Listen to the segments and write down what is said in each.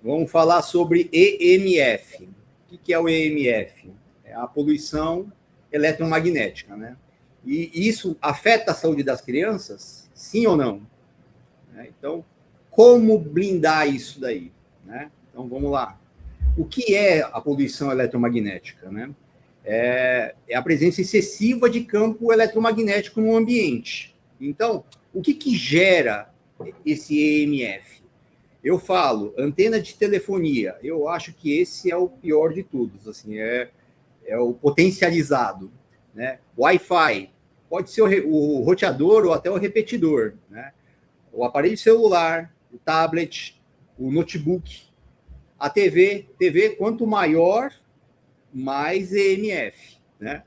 Vamos falar sobre EMF. O que é o EMF? É a poluição eletromagnética, né? E isso afeta a saúde das crianças? Sim ou não? Então, como blindar isso daí? Né? Então, vamos lá. O que é a poluição eletromagnética? Né? É a presença excessiva de campo eletromagnético no ambiente. Então, o que gera esse EMF? Eu falo, antena de telefonia. Eu acho que esse é o pior de todos. Assim, é o potencializado. Né? Wi-Fi. Pode ser o roteador ou até o repetidor. Né? O aparelho celular, o tablet, o notebook, a TV, quanto maior, mais EMF, né?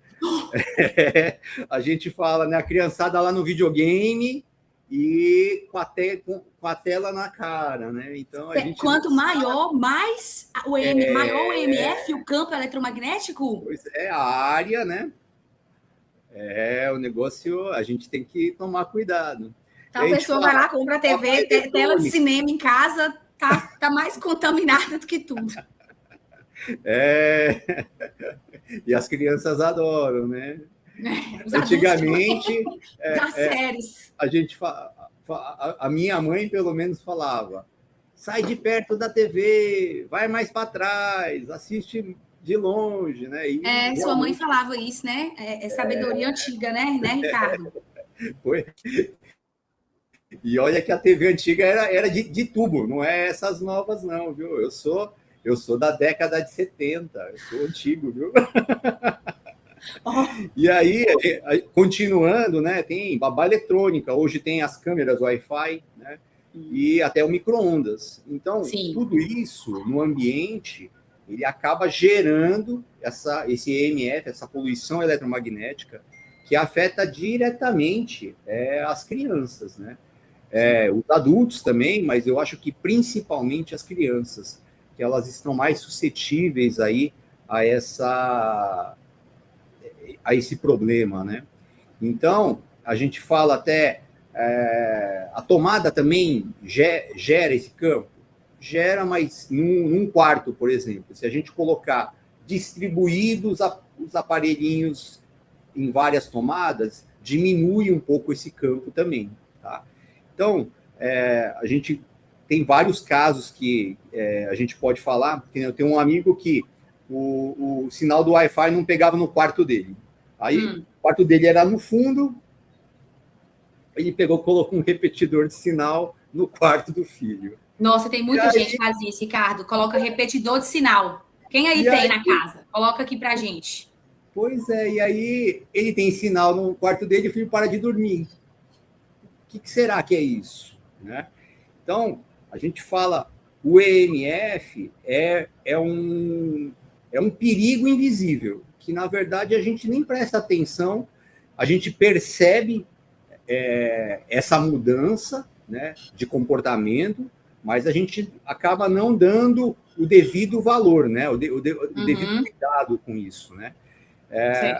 A gente fala, né, a criançada lá no videogame e com a tela na cara, né? Então, quanto maior, mais maior o EMF, o campo eletromagnético? Pois é, a área, né? O negócio, a gente tem que tomar cuidado. Então, a pessoa vai lá, compra a TV, tela de cinema em casa, tá mais contaminada do que tudo. E as crianças adoram, né? Antigamente, séries. A minha mãe, pelo menos, falava: sai de perto da TV, vai mais para trás, assiste de longe, né? Sua mãe falava isso, né? É sabedoria antiga, né, Ricardo? Foi. E olha que a TV antiga era de tubo, não é essas novas, não, viu? Eu sou da década de 70, eu sou antigo, viu? E aí, continuando, né? Tem babá eletrônica, hoje tem as câmeras Wi-Fi, né? E até o micro-ondas. Então, tudo isso no ambiente, ele acaba gerando esse EMF, essa poluição eletromagnética, que afeta diretamente as crianças, né? Os adultos também, mas eu acho que principalmente as crianças, que elas estão mais suscetíveis aí a esse problema, né? Então, a gente fala até a tomada também gera esse campo? Gera, mas num quarto, por exemplo, se a gente colocar distribuídos os aparelhinhos em várias tomadas, diminui um pouco esse campo também, tá? Então, a gente tem vários casos que a gente pode falar. Eu tenho um amigo que o sinal do Wi-Fi não pegava no quarto dele. Aí, o quarto dele era no fundo, ele colocou um repetidor de sinal no quarto do filho. Nossa, tem muita gente que faz isso, Ricardo. Coloca repetidor de sinal. Quem aí tem na casa? Coloca aqui pra gente. Pois é, e aí ele tem sinal no quarto dele e o filho para de dormir. O que será que é isso? Né? Então, a gente fala, o EMF é um perigo invisível, que, na verdade, a gente nem presta atenção, a gente percebe essa mudança, né, de comportamento, mas a gente acaba não dando o devido valor, né, o devido cuidado com isso. Né?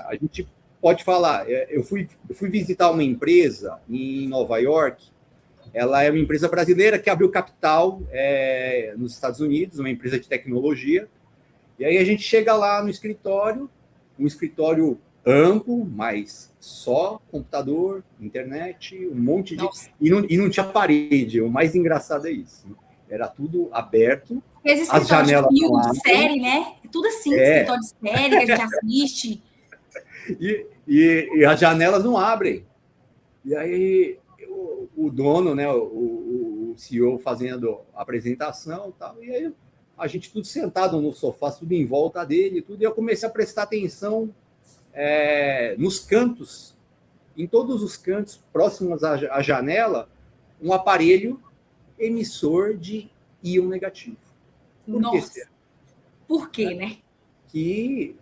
A gente pode falar, eu fui visitar uma empresa em Nova York. Ela é uma empresa brasileira que abriu capital nos Estados Unidos, uma empresa de tecnologia. E aí a gente chega lá no escritório, um escritório amplo, mas só computador, internet, um monte de... E não tinha parede, o mais engraçado é isso. Era tudo aberto, as janelas... de série, né? Tudo assim, escritório de série que a gente assiste. E as janelas não abrem. E aí o dono, né, o CEO fazendo a apresentação, tal, e aí a gente tudo sentado no sofá, tudo em volta dele, tudo, e eu comecei a prestar atenção nos cantos, em todos os cantos próximos à janela, um aparelho emissor de íon negativo. Nossa! Por quê, né? Que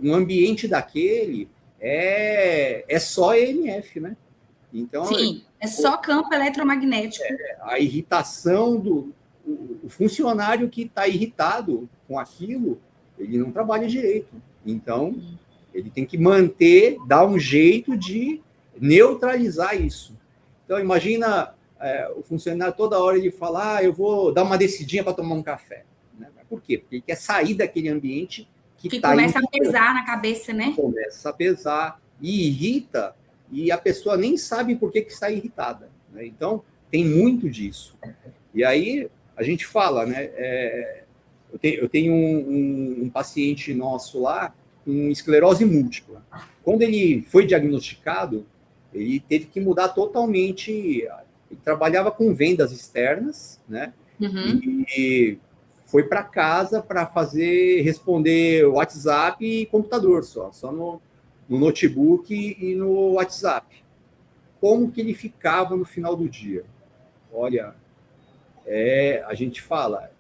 um ambiente daquele é só EMF, né? Então, sim, é só campo eletromagnético. A irritação o funcionário que está irritado com aquilo, ele não trabalha direito. Então, ele tem que dar um jeito de neutralizar isso. Então, imagina o funcionário toda hora ele fala, eu vou dar uma descidinha para tomar um café. Né? Por quê? Porque ele quer sair daquele ambiente que começa a pesar na cabeça, né? Começa a pesar e irrita, e a pessoa nem sabe por que está irritada. Né? Então, tem muito disso. E aí, a gente fala, né? Eu tenho um paciente nosso lá com esclerose múltipla. Quando ele foi diagnosticado, ele teve que mudar totalmente. Ele trabalhava com vendas externas, né? Uhum. E foi para casa para responder WhatsApp e computador só no notebook e no WhatsApp. Como que ele ficava no final do dia? Olha, a gente fala,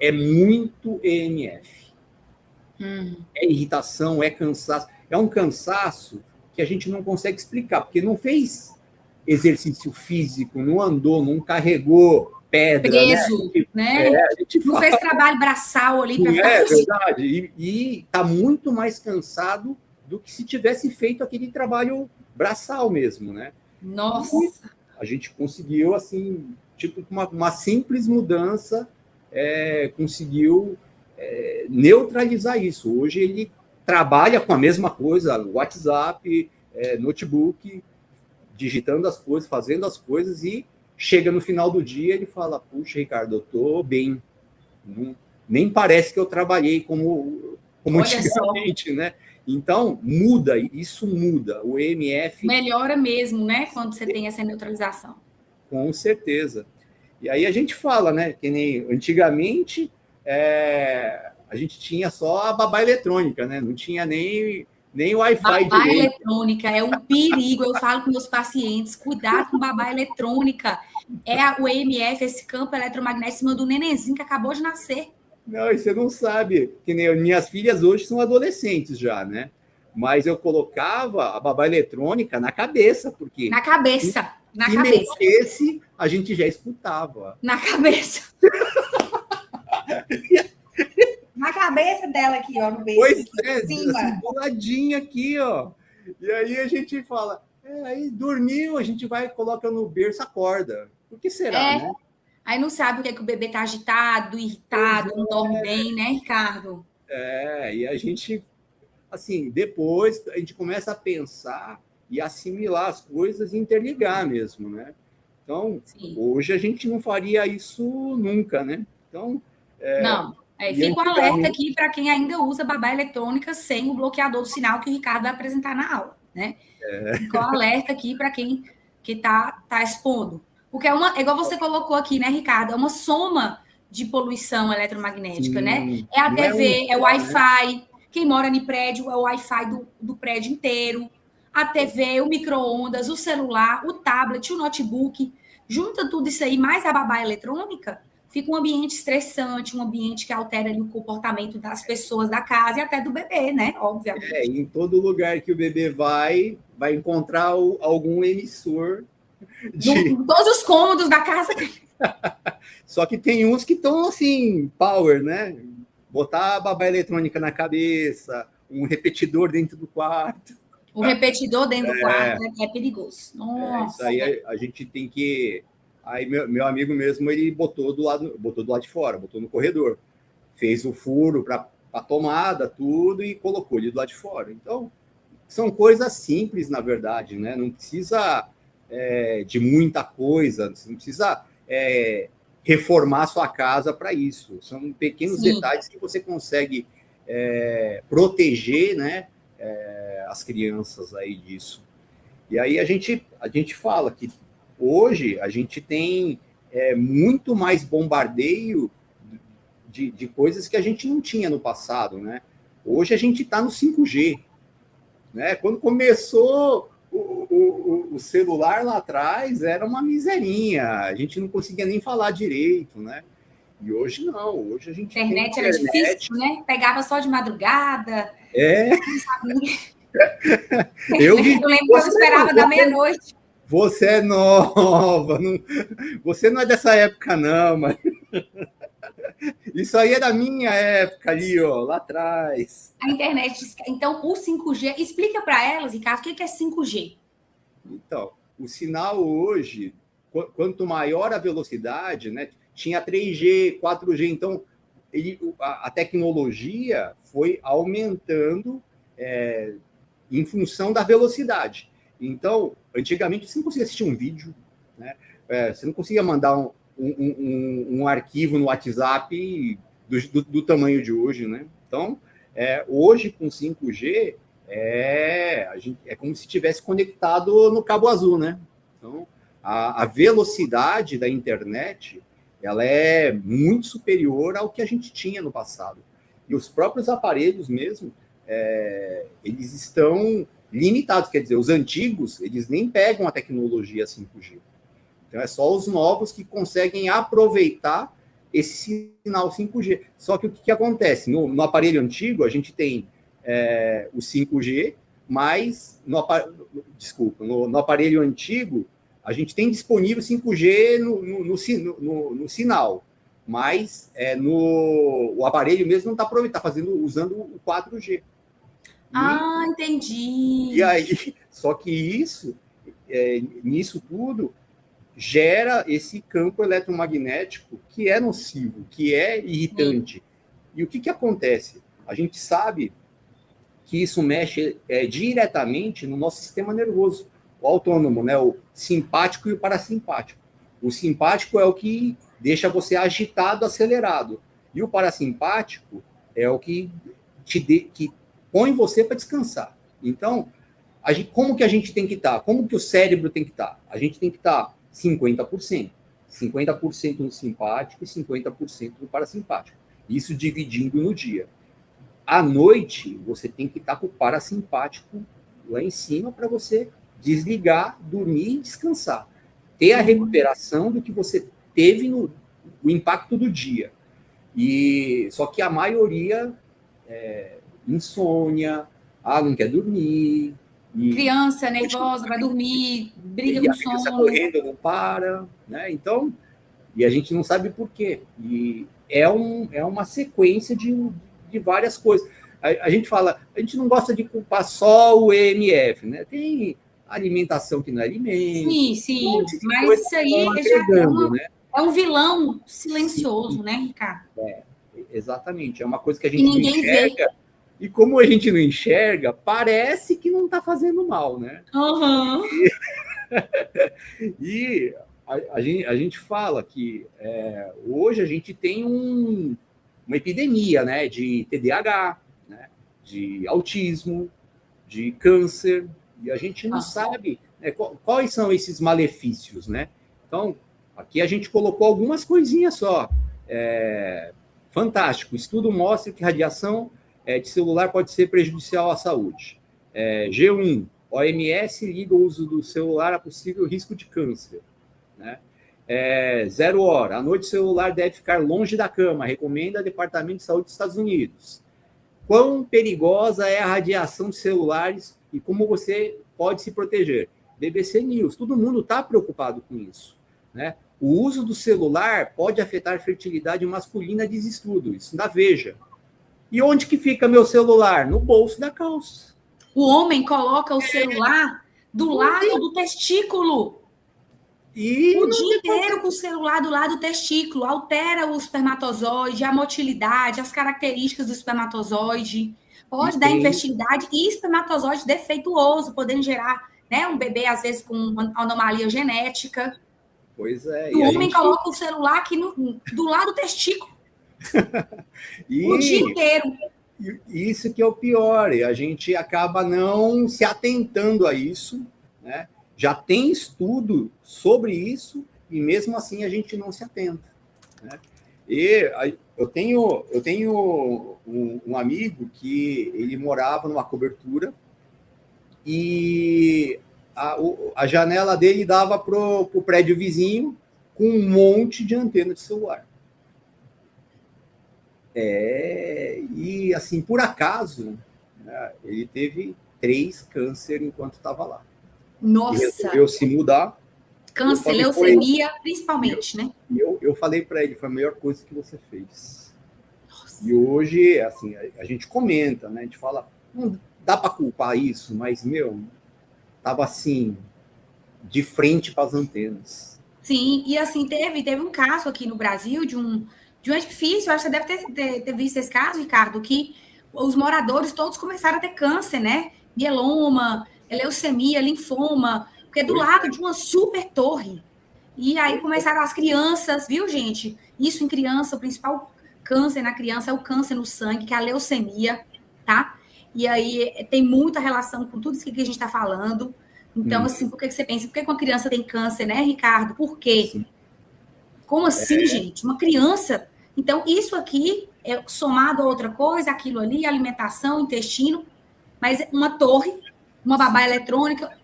é muito EMF. É irritação, é cansaço. É um cansaço que a gente não consegue explicar, porque não fez exercício físico, não andou, não carregou pedra, peso, né? Não fez trabalho braçal ali para ficar. É verdade. E está muito mais cansado do que se tivesse feito aquele trabalho braçal mesmo, né? Nossa! E a gente conseguiu, assim, tipo, uma simples mudança, conseguiu neutralizar isso. Hoje ele trabalha com a mesma coisa, WhatsApp, notebook, digitando as coisas, fazendo as coisas, e chega no final do dia ele fala, puxa, Ricardo, eu estou bem. Nem parece que eu trabalhei como antigamente, né? Então, isso muda. O EMF... melhora mesmo, né? Quando você tem essa neutralização. Com certeza. E aí a gente fala, né? Que nem antigamente a gente tinha só a babá eletrônica, né? Não tinha nem Wi-Fi direito. Babá eletrônica é um perigo. Eu falo com meus pacientes, cuidado com babá eletrônica. O EMF, esse campo eletromagnético, em cima do nenenzinho que acabou de nascer. Não, e você não sabe, que nem minhas filhas hoje são adolescentes já, né? Mas eu colocava a babá eletrônica na cabeça, porque... Na cabeça. Se mexesse, a gente já escutava. Na cabeça. Na cabeça dela aqui, ó, no beijo. Pois assim, boladinha aqui, ó. E aí a gente fala, aí dormiu, a gente vai, coloca no berço, acorda. Por que será, né? Aí não sabe o que é que o bebê tá agitado, irritado, não dorme bem, né, Ricardo? E a gente, assim, depois a gente começa a pensar e assimilar as coisas e interligar mesmo, né? Então, hoje a gente não faria isso nunca, né? Então... não. Fica um alerta aqui para quem ainda usa babá eletrônica sem o bloqueador do sinal que o Ricardo vai apresentar na aula, né? Fica um alerta aqui para quem que tá expondo. Porque é igual você colocou aqui, né, Ricardo? É uma soma de poluição eletromagnética, né? É a TV, é o Wi-Fi. Né? Quem mora no prédio é o Wi-Fi do prédio inteiro. A TV, o micro-ondas, o celular, o tablet, o notebook. Junta tudo isso aí, mais a babá eletrônica, fica um ambiente estressante, um ambiente que altera ali o comportamento das pessoas da casa e até do bebê, né? Obviamente. Em todo lugar que o bebê vai encontrar algum emissor. Em todos os cômodos da casa. Só que tem uns que estão assim, power, né? Botar a babá eletrônica na cabeça, um repetidor dentro do quarto. O repetidor dentro do quarto é perigoso. Nossa. Isso aí a gente tem que... Aí meu amigo mesmo, ele botou do lado de fora, botou no corredor. Fez o furo para a tomada, tudo, e colocou ele do lado de fora. Então, são coisas simples, na verdade, né? Não precisa de muita coisa, você não precisa reformar sua casa para isso. São pequenos detalhes que você consegue proteger, né? As crianças aí disso. E aí a gente fala que hoje a gente tem muito mais bombardeio de coisas que a gente não tinha no passado, né? Hoje a gente está no 5G, né? Quando começou o celular lá atrás, era uma miserinha, a gente não conseguia nem falar direito, né? E hoje não, hoje a gente internet tem internet. Era difícil, né? Pegava só de madrugada. Eu lembro que eu esperava da meia-noite. Você é nova, você não é dessa época, não, mas... Isso aí é da minha época ali, ó, lá atrás. A internet, então, o 5G, explica para elas, Ricardo, o que é 5G? Então, o sinal hoje, quanto maior a velocidade, né? Tinha 3G, 4G, então a tecnologia foi aumentando em função da velocidade. Então, antigamente, você não conseguia assistir um vídeo, né? Você não conseguia mandar um arquivo no WhatsApp do tamanho de hoje, né? Então, hoje, com 5G, é como se estivesse conectado no cabo azul, né? Então, a velocidade da internet, ela é muito superior ao que a gente tinha no passado. E os próprios aparelhos mesmo, eles estão limitados, quer dizer, os antigos, eles nem pegam a tecnologia 5G. Então, é só os novos que conseguem aproveitar esse sinal 5G. Só que o que acontece? No aparelho antigo, a gente tem o 5G, mas no aparelho antigo, a gente tem disponível 5G no sinal, mas o aparelho mesmo não está usando o 4G. Entendi. E aí, só que nisso tudo, gera esse campo eletromagnético que é nocivo, que é irritante. Sim. E o que acontece? A gente sabe que isso mexe diretamente no nosso sistema nervoso, o autônomo, né? O simpático e o parasimpático. O simpático é o que deixa você agitado, acelerado. E o parasimpático é o que que põe você para descansar. Então, como que a gente tem que estar? Como que o cérebro tem que estar? A gente tem que estar 50%. 50% no simpático e 50% no parasimpático. Isso dividindo no dia. À noite, você tem que estar com o parasimpático lá em cima para você desligar, dormir e descansar. Ter a recuperação do que você teve no impacto do dia. Só que a maioria insônia, não quer dormir. Criança nervosa, vai dormir, briga com sono. A criança correndo, não para, né? Então, e a gente não sabe por quê. E é uma sequência de várias coisas. A gente fala, a gente não gosta de culpar só o EMF, né? Tem alimentação que não é alimento. Sim, mas isso aí é um vilão silencioso, né, Ricardo? Exatamente, é uma coisa que a gente não enxerga. Vê. E como a gente não enxerga, parece que não está fazendo mal, né? Uhum. E a gente fala que hoje a gente tem uma epidemia, né, de TDAH, né, de autismo, de câncer, e a gente não sabe, né, quais são esses malefícios, né? Então, aqui a gente colocou algumas coisinhas só. Fantástico. O estudo mostra que radiação de celular pode ser prejudicial à saúde. G1, OMS liga o uso do celular a possível risco de câncer. Né? 0 hora, à noite o celular deve ficar longe da cama, recomenda o Departamento de Saúde dos Estados Unidos. Quão perigosa é a radiação de celulares e como você pode se proteger? BBC News, todo mundo está preocupado com isso. Né? O uso do celular pode afetar a fertilidade masculina, diz estudo, isso na Veja. E onde que fica meu celular? No bolso da calça. O homem coloca o celular do lado do testículo. O dia inteiro com o celular do lado do testículo. Altera o espermatozoide, a motilidade, as características do espermatozoide. Pode dar infertilidade e espermatozoide defeituoso, podendo gerar, né, um bebê, às vezes, com uma anomalia genética. Pois é. O homem coloca o celular aqui do lado do testículo. O dia inteiro. Isso que é o pior, e a gente acaba não se atentando a isso, né? Já tem estudo sobre isso, e mesmo assim a gente não se atenta. Né? E eu tenho um amigo que ele morava numa cobertura, e a janela dele dava para o prédio vizinho com um monte de antena de celular. E assim, por acaso, né, ele teve 3 câncer enquanto estava lá. Nossa! Ele resolveu se mudar. Câncer, leucemia, principalmente, né? Eu falei para ele, foi a melhor coisa que você fez. Nossa. E hoje, assim, a gente comenta, né? A gente fala, não dá para culpar isso, mas, tava assim, de frente para as antenas. Sim, e assim, teve um caso aqui no Brasil de um edifício, acho que você deve ter visto esse caso, Ricardo, que os moradores todos começaram a ter câncer, né? Mieloma, leucemia, linfoma, porque é do lado de uma super torre. E aí começaram as crianças, viu, gente? Isso em criança, o principal câncer na criança é o câncer no sangue, que é a leucemia, tá? E aí tem muita relação com tudo isso que a gente está falando. Então, assim, por que você pensa? Por que uma criança tem câncer, né, Ricardo? Por quê? Sim. Como assim, gente? Uma criança... Então, isso aqui é somado a outra coisa, aquilo ali, alimentação, intestino, mas uma torre, uma babá eletrônica,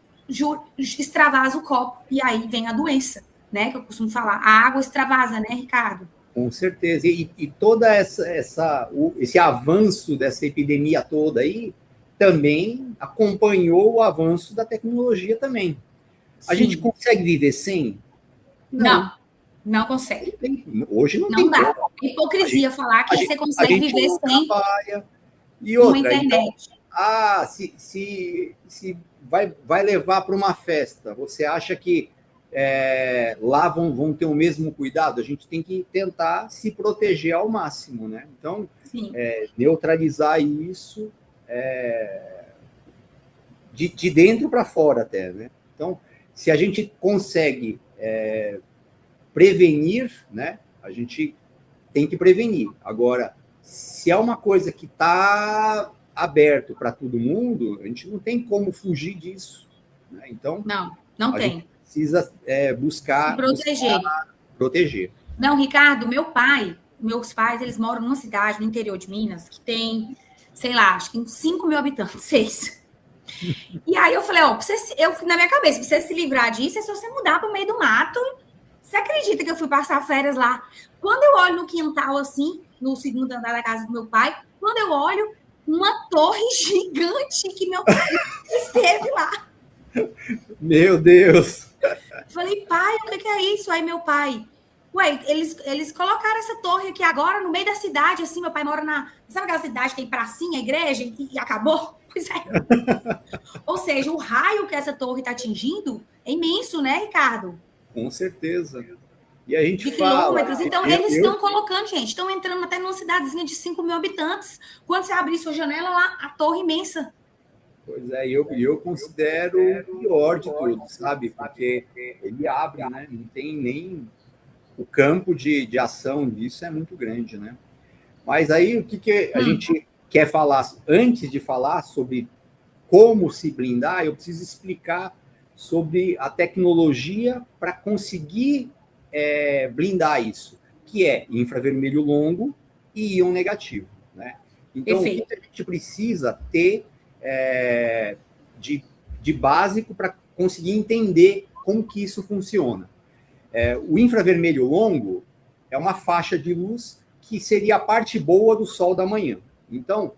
extravasa o copo, e aí vem a doença, né? Que eu costumo falar. A água extravasa, né, Ricardo? Com certeza. E toda esse avanço dessa epidemia toda aí também acompanhou o avanço da tecnologia também. Sim. A gente consegue viver sem? Não consegue. Hoje não tem dá. É hipocrisia falar que você consegue viver sem e outra, uma internet. Então, se vai levar para uma festa, você acha que lá vão ter o mesmo cuidado? A gente tem que tentar se proteger ao máximo, né? Então, neutralizar isso de dentro para fora até, né? Então, se a gente consegue prevenir, né? A gente tem que prevenir. Agora, se é uma coisa que está aberto para todo mundo, a gente não tem como fugir disso, né? Então, não tem. Gente precisa buscar proteger. Não, Ricardo, meus pais, eles moram numa cidade no interior de Minas que tem, sei lá, acho que 5 mil habitantes, 6. E aí eu falei, na minha cabeça, pra você se livrar disso, é só você mudar para o meio do mato. Você acredita que eu fui passar férias lá? Quando eu olho no quintal, assim, no segundo andar da casa do meu pai, quando eu olho, uma torre gigante que meu pai esteve lá. Meu Deus! Falei, pai, o que é isso? Aí meu pai, eles colocaram essa torre aqui agora no meio da cidade, assim, meu pai mora sabe aquela cidade que tem pracinha, igreja, e acabou? Pois é. Ou seja, o raio que essa torre está atingindo é imenso, né, Ricardo? Com certeza. E a gente de quilômetros. Então, eles estão colocando, gente, estão entrando até numa cidadezinha de 5 mil habitantes. Quando você abrir sua janela lá, a torre imensa. Pois é, eu considero o pior de tudo, sabe? Porque ele abre, né? Não tem nem... O campo de ação disso é muito grande, né? Mas aí, o que a gente quer falar? Antes de falar sobre como se blindar, eu preciso explicar sobre a tecnologia para conseguir blindar isso, que é infravermelho longo e íon negativo, né? Então, o que a gente precisa ter de básico para conseguir entender como que isso funciona? O infravermelho longo é uma faixa de luz que seria a parte boa do sol da manhã. Então,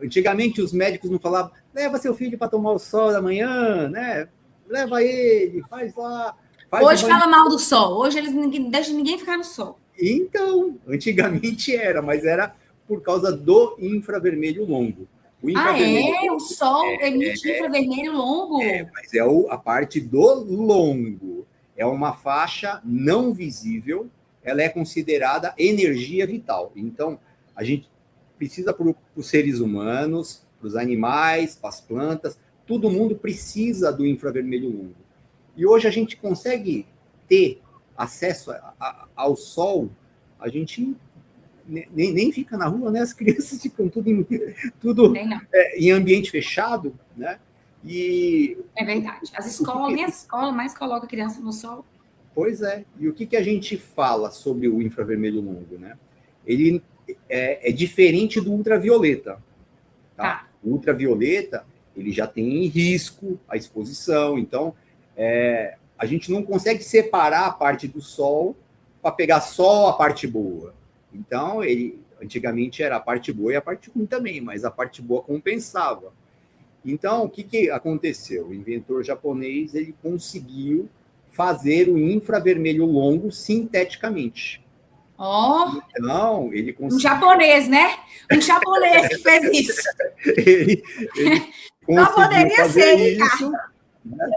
antigamente os médicos não falavam, leva seu filho para tomar o sol da manhã, né? Leva ele, faz lá. Hoje fala mal do sol. Hoje eles não deixam ninguém ficar no sol. Então, antigamente mas era por causa do infravermelho longo. O sol emite infravermelho longo. Mas é a parte do longo. É uma faixa não visível, ela é considerada energia vital. Então, a gente precisa para os seres humanos, para os animais, para as plantas, todo mundo precisa do infravermelho longo. E hoje a gente consegue ter acesso ao sol, a gente nem fica na rua, né? As crianças ficam tudo em ambiente fechado, né? É verdade. As escolas, nem a escola mais coloca a criança no sol. Pois é. E o que a gente fala sobre o infravermelho longo, né? Ele é diferente do ultravioleta. Tá? O ultravioleta, ele já tem risco a exposição. Então, a gente não consegue separar a parte do sol para pegar só a parte boa. Então, antigamente era a parte boa e a parte ruim também, mas a parte boa compensava. Então, o que aconteceu? O inventor japonês ele conseguiu fazer o infravermelho longo sinteticamente. Então, ele conseguiu... Um japonês, né? Um japonês que fez isso. ele não poderia ser, isso, né?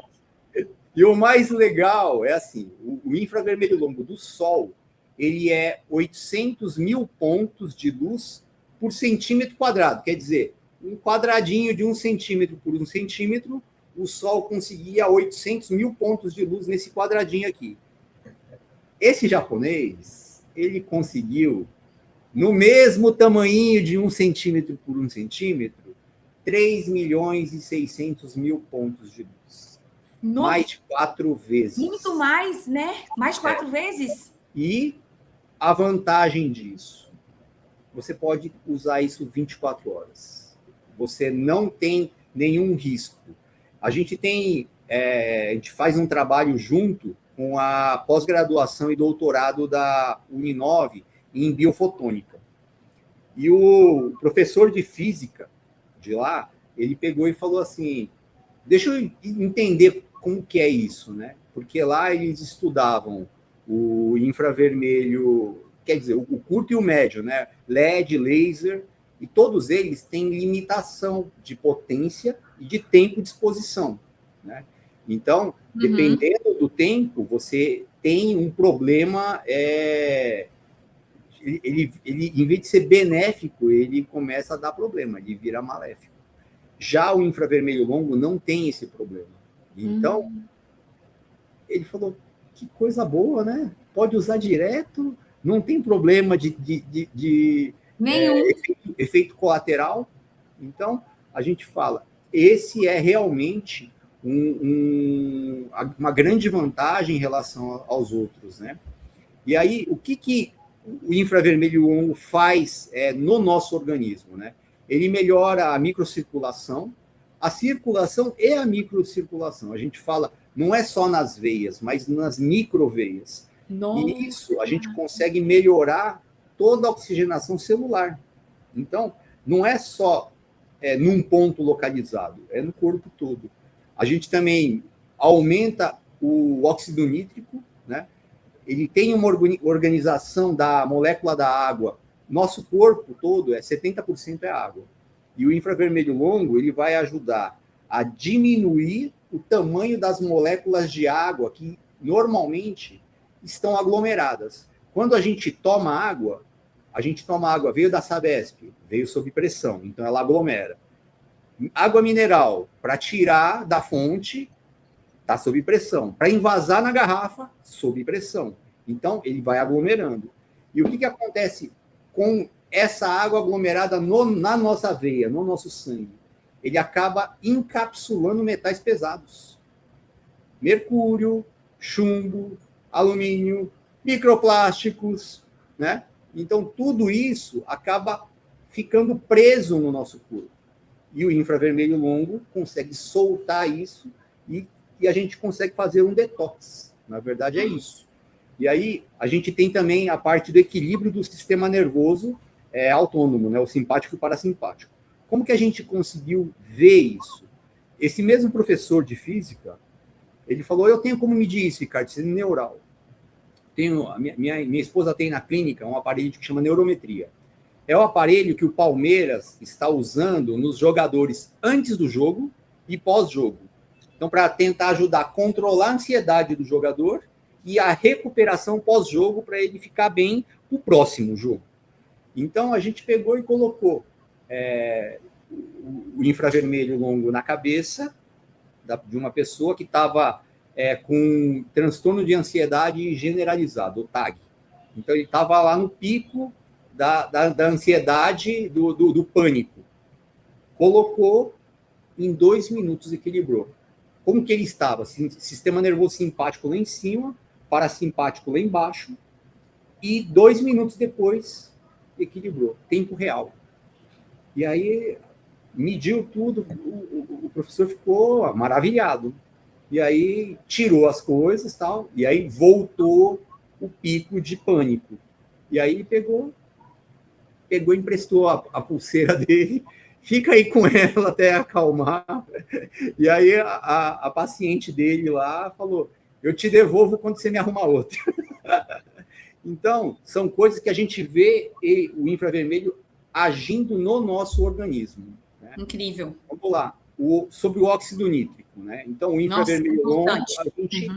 E o mais legal é assim, o infravermelho longo do Sol, ele é 800 mil pontos de luz por centímetro quadrado. Quer dizer, um quadradinho de 1 centímetro por 1 centímetro, o Sol conseguia 800 mil pontos de luz nesse quadradinho aqui. Esse japonês, ele conseguiu, no mesmo tamanho de 1 centímetro por 1 centímetro, 3 milhões e 600 mil pontos de luz. Mais de 4 vezes. Muito mais, né? Mais 4 vezes. E a vantagem disso, você pode usar isso 24 horas. Você não tem nenhum risco. A gente faz um trabalho junto com a pós-graduação e doutorado da Uninove em biofotônica. E o professor de física de lá, ele pegou e falou assim, deixa eu entender como que é isso, né? Porque lá eles estudavam o infravermelho, quer dizer, o curto e o médio, né? LED, laser, e todos eles têm limitação de potência e de tempo de exposição, né? Então, dependendo do tempo, você tem um problema, ele, em vez de ser benéfico, ele começa a dar problema, ele vira maléfico. Já o infravermelho longo não tem esse problema. Então, ele falou, que coisa boa, né? Pode usar direto, não tem problema de efeito colateral. Então, a gente fala, esse é realmente uma grande vantagem em relação aos outros, né? E aí, o que o infravermelho longo faz no nosso organismo, né? Ele melhora a microcirculação, a circulação e a microcirculação. A gente fala, não é só nas veias, mas nas microveias. Nossa. E isso a gente consegue melhorar toda a oxigenação celular. Então, não é só num ponto localizado, é no corpo todo. A gente também aumenta o óxido nítrico, né? Ele tem uma organização da molécula da água. Nosso corpo todo 70% é água. E o infravermelho longo, ele vai ajudar a diminuir o tamanho das moléculas de água que normalmente estão aglomeradas. Quando a gente toma água, veio da Sabesp, veio sob pressão, então ela aglomera. Água mineral, para tirar da fonte, está sob pressão. Para invasar na garrafa, sob pressão. Então, ele vai aglomerando. E o que acontece com essa água aglomerada na nossa veia, no nosso sangue? Ele acaba encapsulando metais pesados. Mercúrio, chumbo, alumínio, microplásticos, né? Então, tudo isso acaba ficando preso no nosso corpo. E o infravermelho longo consegue soltar isso e a gente consegue fazer um detox. Na verdade, é isso. E aí, a gente tem também a parte do equilíbrio do sistema nervoso autônomo, né? O simpático e o parasimpático. Como que a gente conseguiu ver isso? Esse mesmo professor de física, ele falou, eu tenho como medir isso, Ricardo, isso é neural. Minha esposa tem na clínica um aparelho que chama neurometria. É o aparelho que o Palmeiras está usando nos jogadores antes do jogo e pós-jogo. Então, para tentar ajudar a controlar a ansiedade do jogador e a recuperação pós-jogo para ele ficar bem no próximo jogo. Então, a gente pegou e colocou o infravermelho longo na cabeça de uma pessoa que estava com transtorno de ansiedade generalizado, o TAG. Então, ele estava lá no pico da ansiedade, do pânico. Colocou, em 2 minutos equilibrou. Como que ele estava? Sistema nervoso simpático lá em cima, parasimpático lá embaixo, e 2 minutos depois equilibrou, tempo real. E aí mediu tudo, o professor ficou maravilhado. E aí tirou as coisas, tal, e aí voltou o pico de pânico. E aí pegou e emprestou a pulseira dele, fica aí com ela até acalmar. E aí a paciente dele lá falou, eu te devolvo quando você me arrumar outra. Então, são coisas que a gente vê o infravermelho agindo no nosso organismo. Né? Incrível. Vamos lá. Sobre o óxido nítrico. né? Então, o infravermelho longo, a gente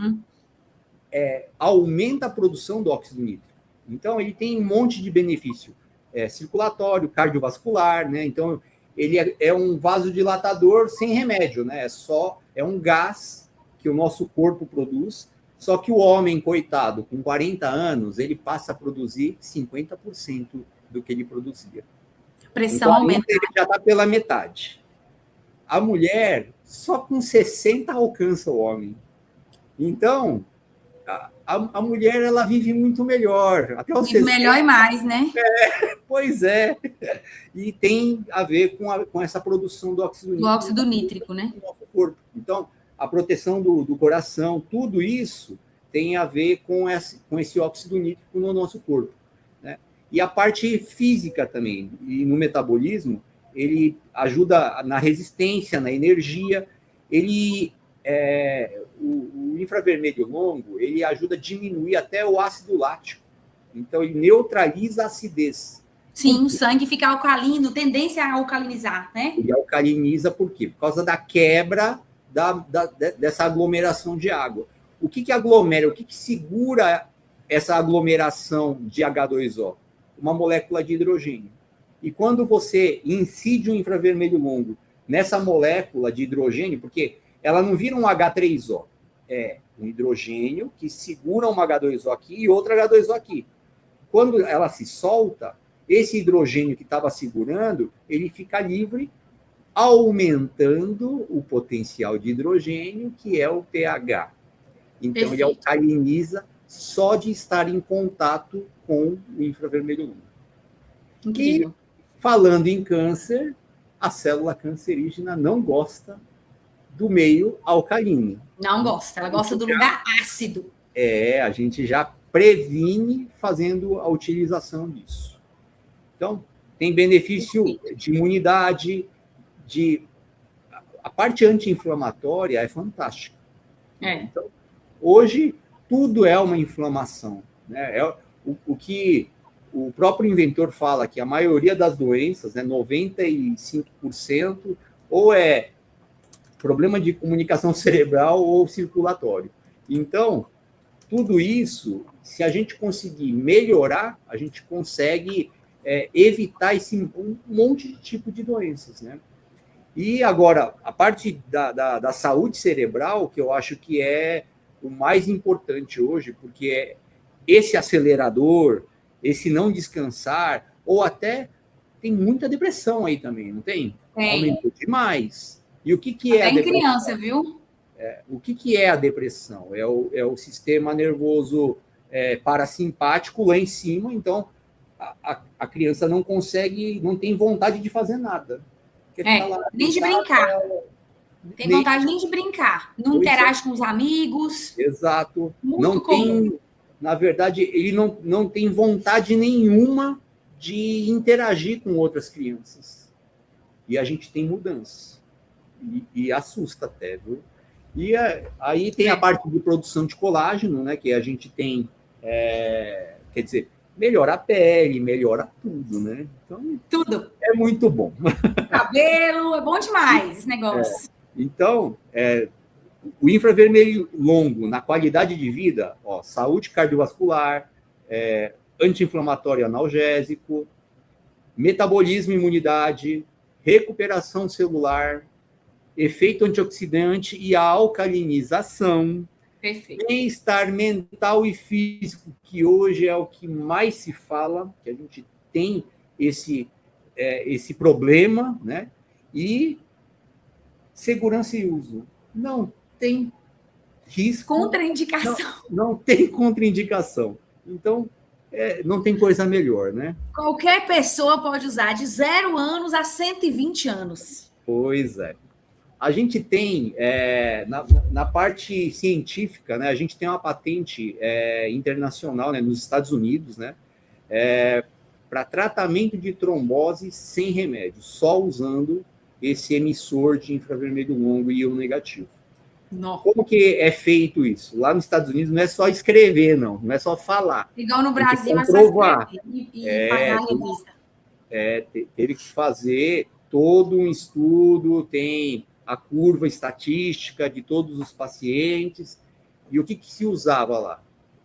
aumenta a produção do óxido nítrico. Então, ele tem um monte de benefício circulatório, cardiovascular, né? Então, ele é um vasodilatador sem remédio, né? É um gás que o nosso corpo produz, só que o homem, coitado, com 40 anos, ele passa a produzir 50% do que ele produzia. Pressão aumenta. Ele já está pela metade. A mulher, só com 60 alcança o homem. Então, a mulher, ela vive muito melhor. Até os 60. Melhor e mais, né? Pois é. E tem a ver com essa produção do óxido nítrico. Do óxido nítrico, né? No nosso corpo. Então, a proteção do coração, tudo isso tem a ver com esse óxido nítrico no nosso corpo, né? E a parte física também, e no metabolismo, ele ajuda na resistência, na energia. O infravermelho longo, ele ajuda a diminuir até o ácido lático. Então, ele neutraliza a acidez. Sim, o sangue fica alcalino, tendência a alcalinizar, né? Ele alcaliniza por quê? Por causa da quebra dessa aglomeração de água. O que aglomera? O que segura essa aglomeração de H2O? Uma molécula de hidrogênio. E quando você incide um infravermelho longo nessa molécula de hidrogênio, porque ela não vira um H3O, é um hidrogênio que segura uma H2O aqui e outra H2O aqui. Quando ela se solta, esse hidrogênio que estava segurando, ele fica livre, aumentando o potencial de hidrogênio, que é o pH. Então, Perfeito. Ele alcaliniza só de estar em contato com o infravermelho longo. Incrível. E, falando em câncer, a célula cancerígena não gosta do meio alcalino. Não gosta, ela gosta do lugar ácido. A gente já previne fazendo a utilização disso. Então, tem benefício de imunidade, a parte anti-inflamatória é fantástica. Então, hoje, tudo é uma inflamação, né? O que o próprio inventor fala, que a maioria das doenças, né, 95%, ou é problema de comunicação cerebral ou circulatório. Então, tudo isso, se a gente conseguir melhorar, a gente consegue evitar um monte de tipo de doenças, né? E agora, a parte da saúde cerebral, que eu acho que é o mais importante hoje, porque esse acelerador, esse não descansar, ou até tem muita depressão aí também, não tem? Aumentou demais. E o que é a depressão? Tem criança, viu? O que é a depressão? É o sistema nervoso parasimpático lá em cima, então a criança não consegue, não tem vontade de fazer nada. Nem de brincar. Tem vontade nem de brincar. Não interage com os amigos. Exato. Muito comum. Na verdade, ele não tem vontade nenhuma de interagir com outras crianças. E a gente tem mudança. E assusta até, viu? E aí tem a parte de produção de colágeno, né? Que a gente tem, quer dizer, melhora a pele, melhora tudo, né? Então, tudo. É muito bom. Cabelo, é bom demais esse negócio. Então, o infravermelho longo, na qualidade de vida, saúde cardiovascular, anti-inflamatório analgésico, metabolismo e imunidade, recuperação celular, efeito antioxidante e a alcalinização, bem-estar mental e físico, que hoje é o que mais se fala, que a gente tem esse problema, né? E segurança e uso. Não tem risco. Contraindicação. Não tem contraindicação. Então, não tem coisa melhor, né? Qualquer pessoa pode usar, de 0 anos a 120 anos. Pois é. A gente tem, na parte científica, né, a gente tem uma patente internacional, né, nos Estados Unidos, né, para tratamento de trombose sem remédio, só usando esse emissor de infravermelho longo e íon negativo. Não. Como que é feito isso? Lá nos Estados Unidos não é só escrever, não é só falar. Igual no Brasil, é só escrever e pagar a revista. Teve que fazer todo um estudo, tem a curva estatística de todos os pacientes. E o que se usava lá?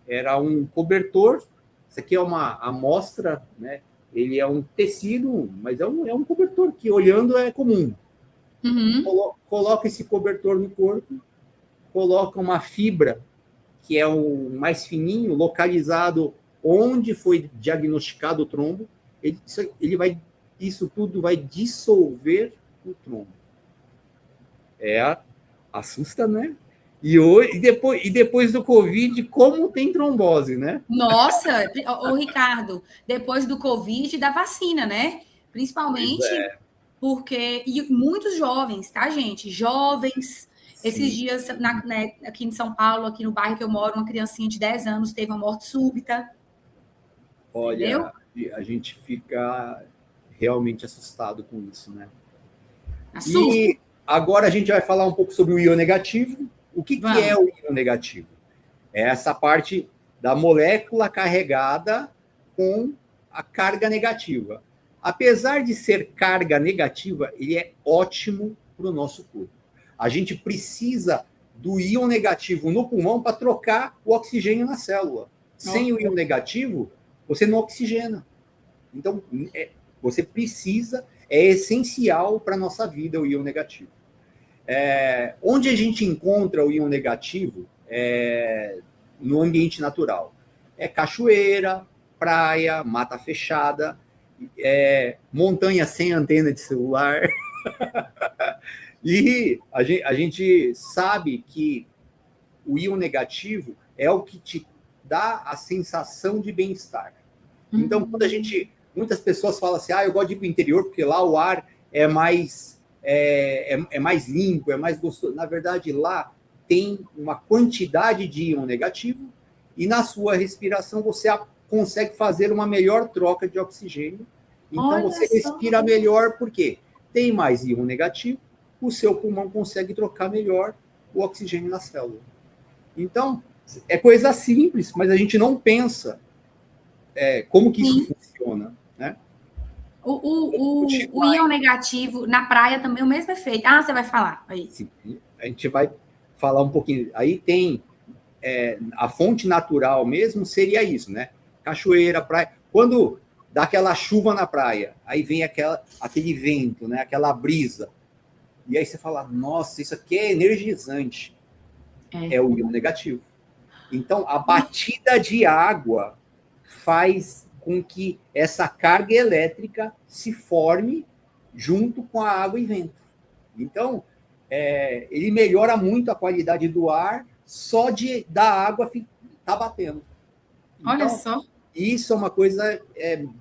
Era um cobertor. Isso aqui é uma amostra, né? Ele é um tecido, mas é um cobertor que, olhando, é comum. Coloca esse cobertor no corpo, coloca uma fibra, que é o mais fininho, localizado onde foi diagnosticado o trombo. Isso tudo vai dissolver o trombo. Assusta, né? E depois do Covid, como tem trombose, né? Nossa, o Ricardo, depois do Covid, da vacina, né? Principalmente porque... E muitos jovens, tá, gente? Jovens. Sim. Esses dias, aqui em São Paulo, aqui no bairro que eu moro, uma criancinha de 10 anos teve uma morte súbita. Olha, entendeu? A gente fica realmente assustado com isso, né? Assusta. E agora a gente vai falar um pouco sobre o íon negativo. O que é o íon negativo? É essa parte da molécula carregada com a carga negativa. Apesar de ser carga negativa, ele é ótimo para o nosso corpo. A gente precisa do íon negativo no pulmão para trocar o oxigênio na célula. Sem o íon negativo, você não oxigena. Então, você precisa, é essencial para a nossa vida o íon negativo. Onde a gente encontra o íon negativo no ambiente natural? Cachoeira, praia, mata fechada, montanha sem antena de celular. E a gente sabe que o íon negativo é o que te dá a sensação de bem-estar. Então, quando muitas pessoas falam assim, eu gosto de ir para o interior porque lá o ar é mais limpo, é mais gostoso. Na verdade, lá tem uma quantidade de íon negativo e na sua respiração você consegue fazer uma melhor troca de oxigênio. Então, você respira melhor porque tem mais íon negativo, o seu pulmão consegue trocar melhor o oxigênio na célula. Então, é coisa simples, mas a gente não pensa como que isso funciona, né? O íon negativo na praia também é o mesmo efeito. Você vai falar aí. Sim, a gente vai falar um pouquinho. Aí tem a fonte natural mesmo seria isso, né? Cachoeira, praia. Quando dá aquela chuva na praia, aí vem aquele vento, né? Aquela brisa. E aí você fala, nossa, isso aqui é energizante. É o íon negativo. Então, a batida de água faz com que essa carga elétrica se forme junto com a água e vento. Então, ele melhora muito a qualidade do ar só da água estar batendo. Então, olha só. Isso é uma coisa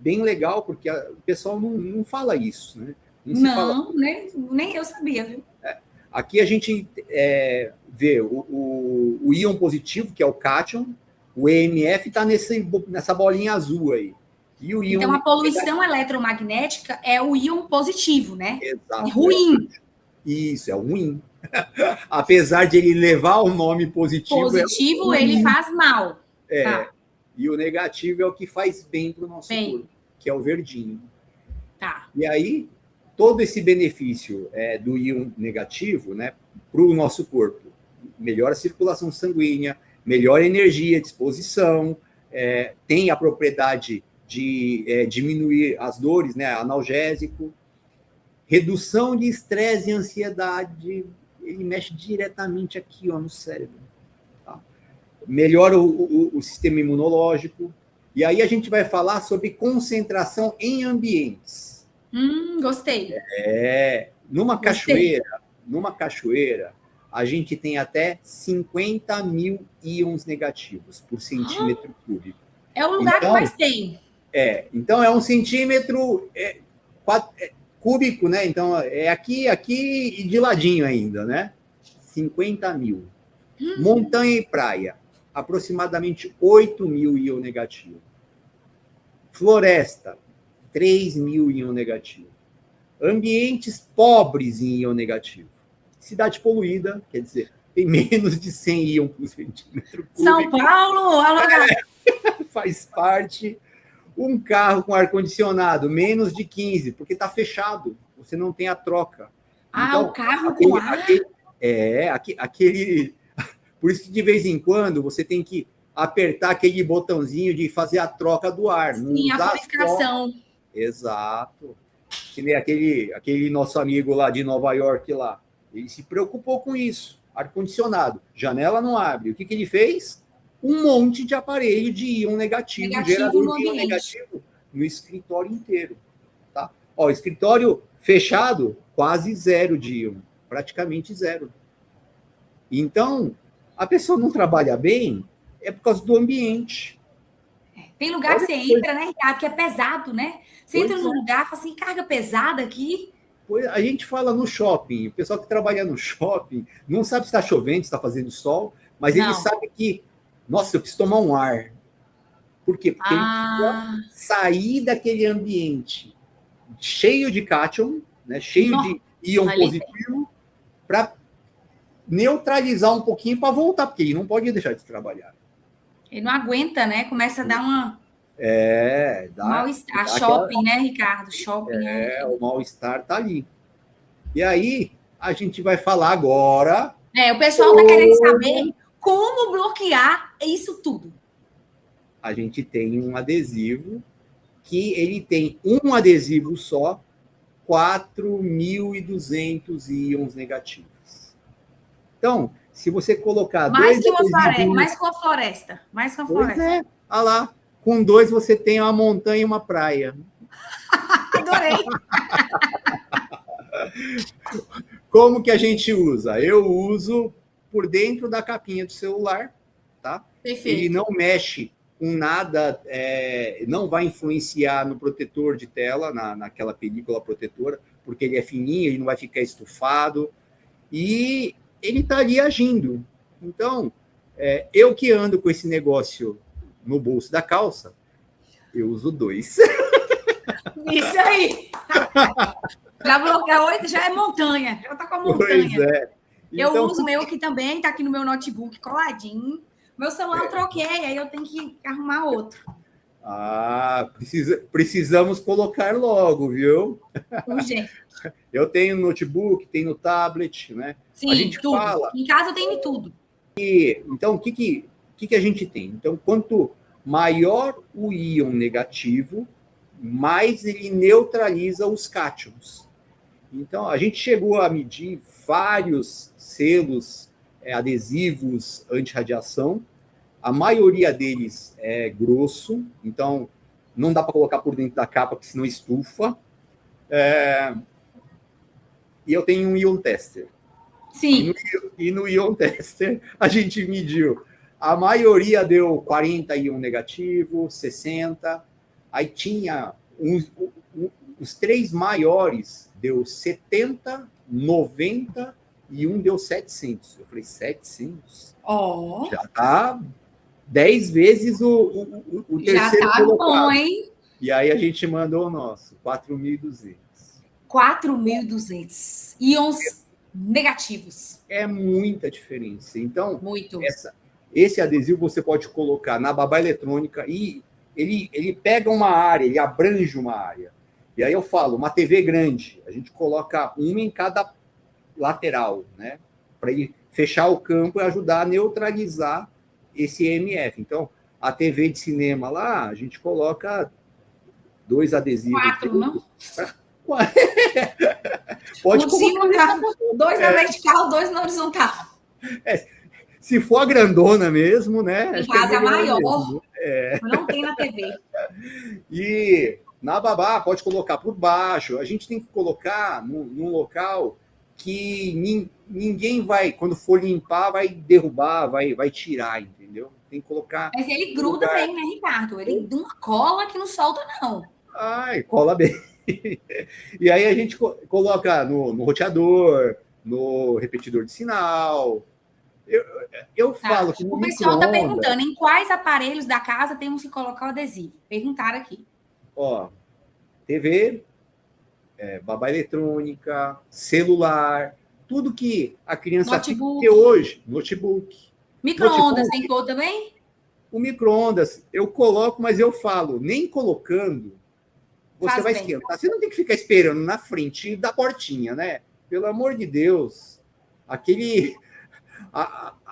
bem legal, porque o pessoal não fala isso, né? Não, nem eu sabia, viu? Aqui a gente vê o íon positivo, que é o cátion, o EMF está nessa bolinha azul aí. E o íon então, a poluição eletromagnética é o íon positivo, né? Exato. É ruim. Isso, é ruim. Apesar de ele levar o nome positivo... Positivo, ele faz mal. Tá. E o negativo é o que faz bem para o nosso corpo, que é o verdinho. Tá. E aí, todo esse benefício do íon negativo, né, para o nosso corpo, melhora a circulação sanguínea, melhora a energia, disposição, tem a propriedade de diminuir as dores, né, analgésico, redução de estresse e ansiedade, ele mexe diretamente aqui, no cérebro. Tá? Melhora o sistema imunológico. E aí a gente vai falar sobre concentração em ambientes. Gostei. Numa cachoeira, a gente tem até 50 mil íons negativos por centímetro cúbico. É o lugar que mais tem. Então é 1 centímetro cúbico, né? Então é aqui e de ladinho ainda, né? 50 mil. Montanha e praia, aproximadamente 8 mil íon negativo. Floresta, 3 mil íon negativo. Ambientes pobres em íon negativo. Cidade poluída, quer dizer, tem menos de 100 íon por centímetro cúbico. São Paulo, faz parte. Um carro com ar-condicionado, menos de 15, porque está fechado, você não tem a troca. Então, o carro com ar? Aquele... Por isso que, de vez em quando, você tem que apertar aquele botãozinho de fazer a troca do ar. Sim, a purificação. Exato. Que nem aquele nosso amigo lá de Nova York lá. Ele se preocupou com isso. Ar-condicionado. Janela não abre. O que ele fez? Um monte de aparelho de íon negativo gerador de íon negativo no escritório inteiro. Tá? Ó, escritório fechado, quase zero de íon. Praticamente zero. Então, a pessoa não trabalha bem é por causa do ambiente. Tem lugar que você entra, né, Ricardo, que é pesado, né? Você entra num lugar e fala assim, carga pesada aqui. A gente fala no shopping, o pessoal que trabalha no shopping não sabe se está chovendo, se está fazendo sol, mas ele sabe que, nossa, eu preciso tomar um ar. Por quê? Porque ele precisa sair daquele ambiente cheio de cátion, né, cheio de íon positivo, para neutralizar um pouquinho para voltar, porque ele não pode deixar de trabalhar. Ele não aguenta, né? Começa a dar uma... mal-estar. Shopping, né, Ricardo? Shopping. O mal-estar tá ali. E aí, a gente vai falar agora... o pessoal tá querendo saber como bloquear isso tudo. A gente tem um adesivo que ele tem um adesivo só, 4.200 íons negativos. Então, se você colocar mais que uma floresta. Olha lá. Com 2 você tem uma montanha e uma praia. Adorei. Como que a gente usa? Eu uso por dentro da capinha do celular, tá? Perfeito. Ele não mexe com nada, não vai influenciar no protetor de tela, naquela película protetora, porque ele é fininho, ele não vai ficar estufado. E ele está ali agindo. Então, eu que ando com esse negócio no bolso da calça, eu uso 2. Isso aí! Já bloquear 8, já é montanha. Já está com a montanha. Pois é. Então, eu uso o meu aqui também, está aqui no meu notebook coladinho. Meu celular eu troquei, aí eu tenho que arrumar outro. Precisamos colocar logo, viu? Urgente. Eu tenho no notebook, tenho no tablet, né? Sim, a gente tudo. Fala... Em casa eu tenho tudo. Então, o que a gente tem? Então, quanto maior o íon negativo, mais ele neutraliza os cátions. Então, a gente chegou a medir vários selos adesivos anti-radiação. A maioria deles é grosso, então não dá para colocar por dentro da capa, porque senão estufa. E eu tenho um ion tester. Sim. E no ion tester, a gente mediu. A maioria deu 40 íon negativo, 60. Aí tinha os 3 maiores, deu 70, 90 e um deu 700. Eu falei, 700? Já está 10 vezes o terceiro já tá colocado. Bom, hein? E aí a gente mandou o nosso, 4.200. 4.200 íons negativos. É muita diferença. Então, muito. Esse adesivo você pode colocar na babá eletrônica e ele pega uma área, ele abrange uma área. E aí eu falo, uma TV grande, a gente coloca uma em cada lateral, né? Para ele fechar o campo e ajudar a neutralizar esse EMF. Então, a TV de cinema lá, a gente coloca 2 adesivos. 4, não? Pode colocar 2 na vertical, 2 na horizontal. Se for a grandona mesmo, né? Em casa é maior. Não tem na TV. E na babá pode colocar por baixo. A gente tem que colocar num local que ninguém vai, quando for limpar, vai derrubar, vai tirar, entendeu? Tem que colocar... Mas ele gruda bem, né, Ricardo? Ele não cola que não solta, não. Cola bem. E aí a gente coloca no roteador, no repetidor de sinal. Eu falo que o pessoal está perguntando em quais aparelhos da casa temos que colocar o adesivo. Perguntaram aqui. TV, babá eletrônica, celular, tudo que a criança tem hoje. Notebook. Micro-ondas tem que pôr também? O micro-ondas eu coloco, mas eu falo, nem colocando, você vai esquentar. Você não tem que ficar esperando na frente da portinha, né? pelo amor de Deus,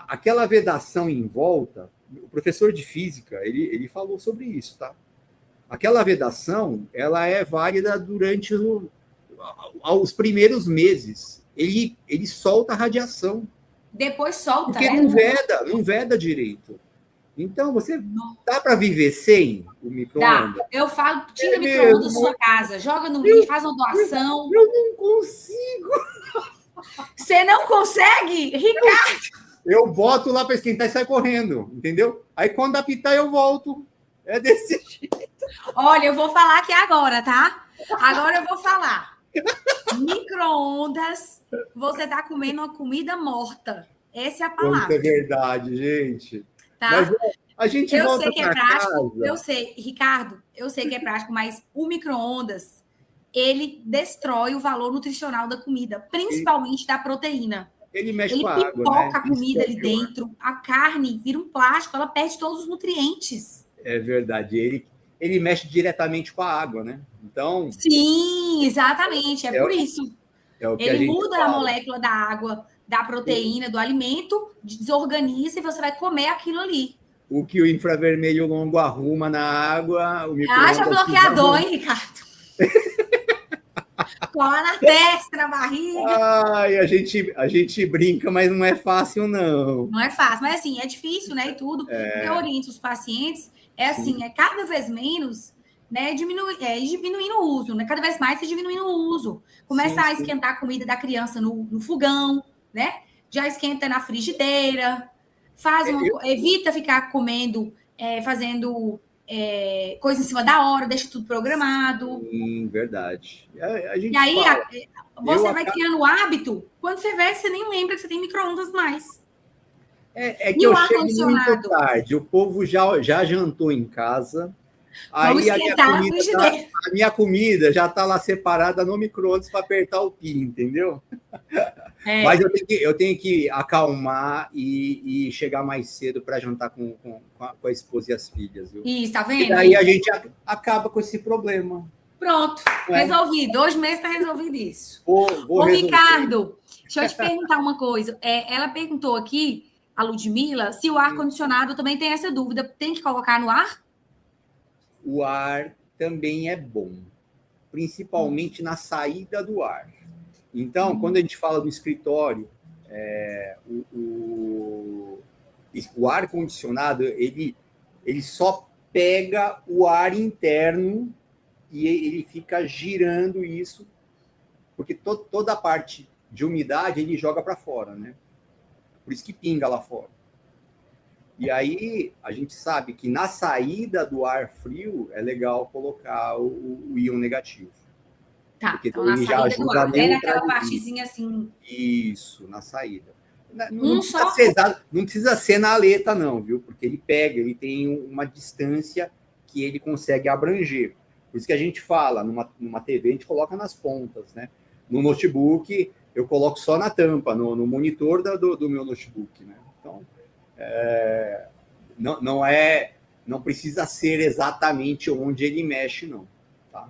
aquela vedação em volta, o professor de física, ele falou sobre isso, tá? Aquela vedação, ela é válida durante os primeiros meses. Ele solta a radiação. Depois solta, porque né? Não veda direito. Então, dá para viver sem o micro-ondas? Dá. Eu falo, tira o micro-ondas da sua casa, joga no lixo, faz uma doação. Eu não consigo. Você não consegue, Ricardo? Eu boto lá para esquentar e sai correndo, entendeu? Aí quando apitar, eu volto. É desse jeito. Olha, eu vou falar aqui agora, tá? Agora eu vou falar. Micro-ondas, você tá comendo uma comida morta. Essa é a palavra. Isso é verdade, gente. Tá? Mas a gente volta sei que é prático, casa. eu sei, Ricardo, eu sei que é prático, mas o micro-ondas, ele destrói o valor nutricional da comida, principalmente da proteína. Ele mexe com a água, pipoca a comida ali dentro, a carne vira um plástico, ela perde todos os nutrientes. É verdade, ele mexe diretamente com a água, né? Então. Sim, exatamente, por isso. Ele muda a molécula da água, da proteína, do alimento, desorganiza e você vai comer aquilo ali. O que o infravermelho longo arruma na água, o micro-ondas... Haja bloqueador, hein, Ricardo? Cola na testa, na barriga. Ai, a gente brinca, mas não é fácil, não. Não é fácil, mas assim, é difícil, né? E tudo. Eu oriento os pacientes, assim, cada vez menos, né? Diminuindo o uso, né? Cada vez mais diminuindo o uso. Começa a esquentar a comida da criança no fogão, né? Já esquenta na frigideira. Evita ficar comendo, fazendo coisa em cima da hora, deixa tudo programado. Sim, verdade. E aí você vai criando o hábito, quando você vê, você nem lembra que você tem micro-ondas mais. Que eu chego muito tarde, o povo já jantou em casa. Aí a minha comida já está lá separada no micro-ondas para apertar o pi, entendeu? Mas eu tenho que acalmar e chegar mais cedo para jantar com a esposa e as filhas. Viu? Isso, tá vendo? E aí a gente acaba com esse problema. Pronto, resolvido. 2 meses está resolvido isso. Ô, Ricardo, deixa eu te perguntar uma coisa. Ela perguntou aqui, a Ludmila, se o ar-condicionado também tem essa dúvida. Tem que colocar no ar? O ar também é bom, principalmente na saída do ar. Então, quando a gente fala do escritório, o ar-condicionado, ele só pega o ar interno e ele fica girando isso, porque toda a parte de umidade ele joga para fora, né? Por isso que pinga lá fora. E aí, a gente sabe que na saída do ar frio é legal colocar o íon negativo. Tá, porque então na saída do ar, naquela partezinha assim. Isso, na saída. Não precisa ser na aleta, não, viu? Porque ele tem uma distância que ele consegue abranger. Por isso que a gente fala, numa TV a gente coloca nas pontas, né? No notebook, eu coloco só na tampa, no monitor do meu notebook, né? Então, não precisa ser exatamente onde ele mexe, não. Tá?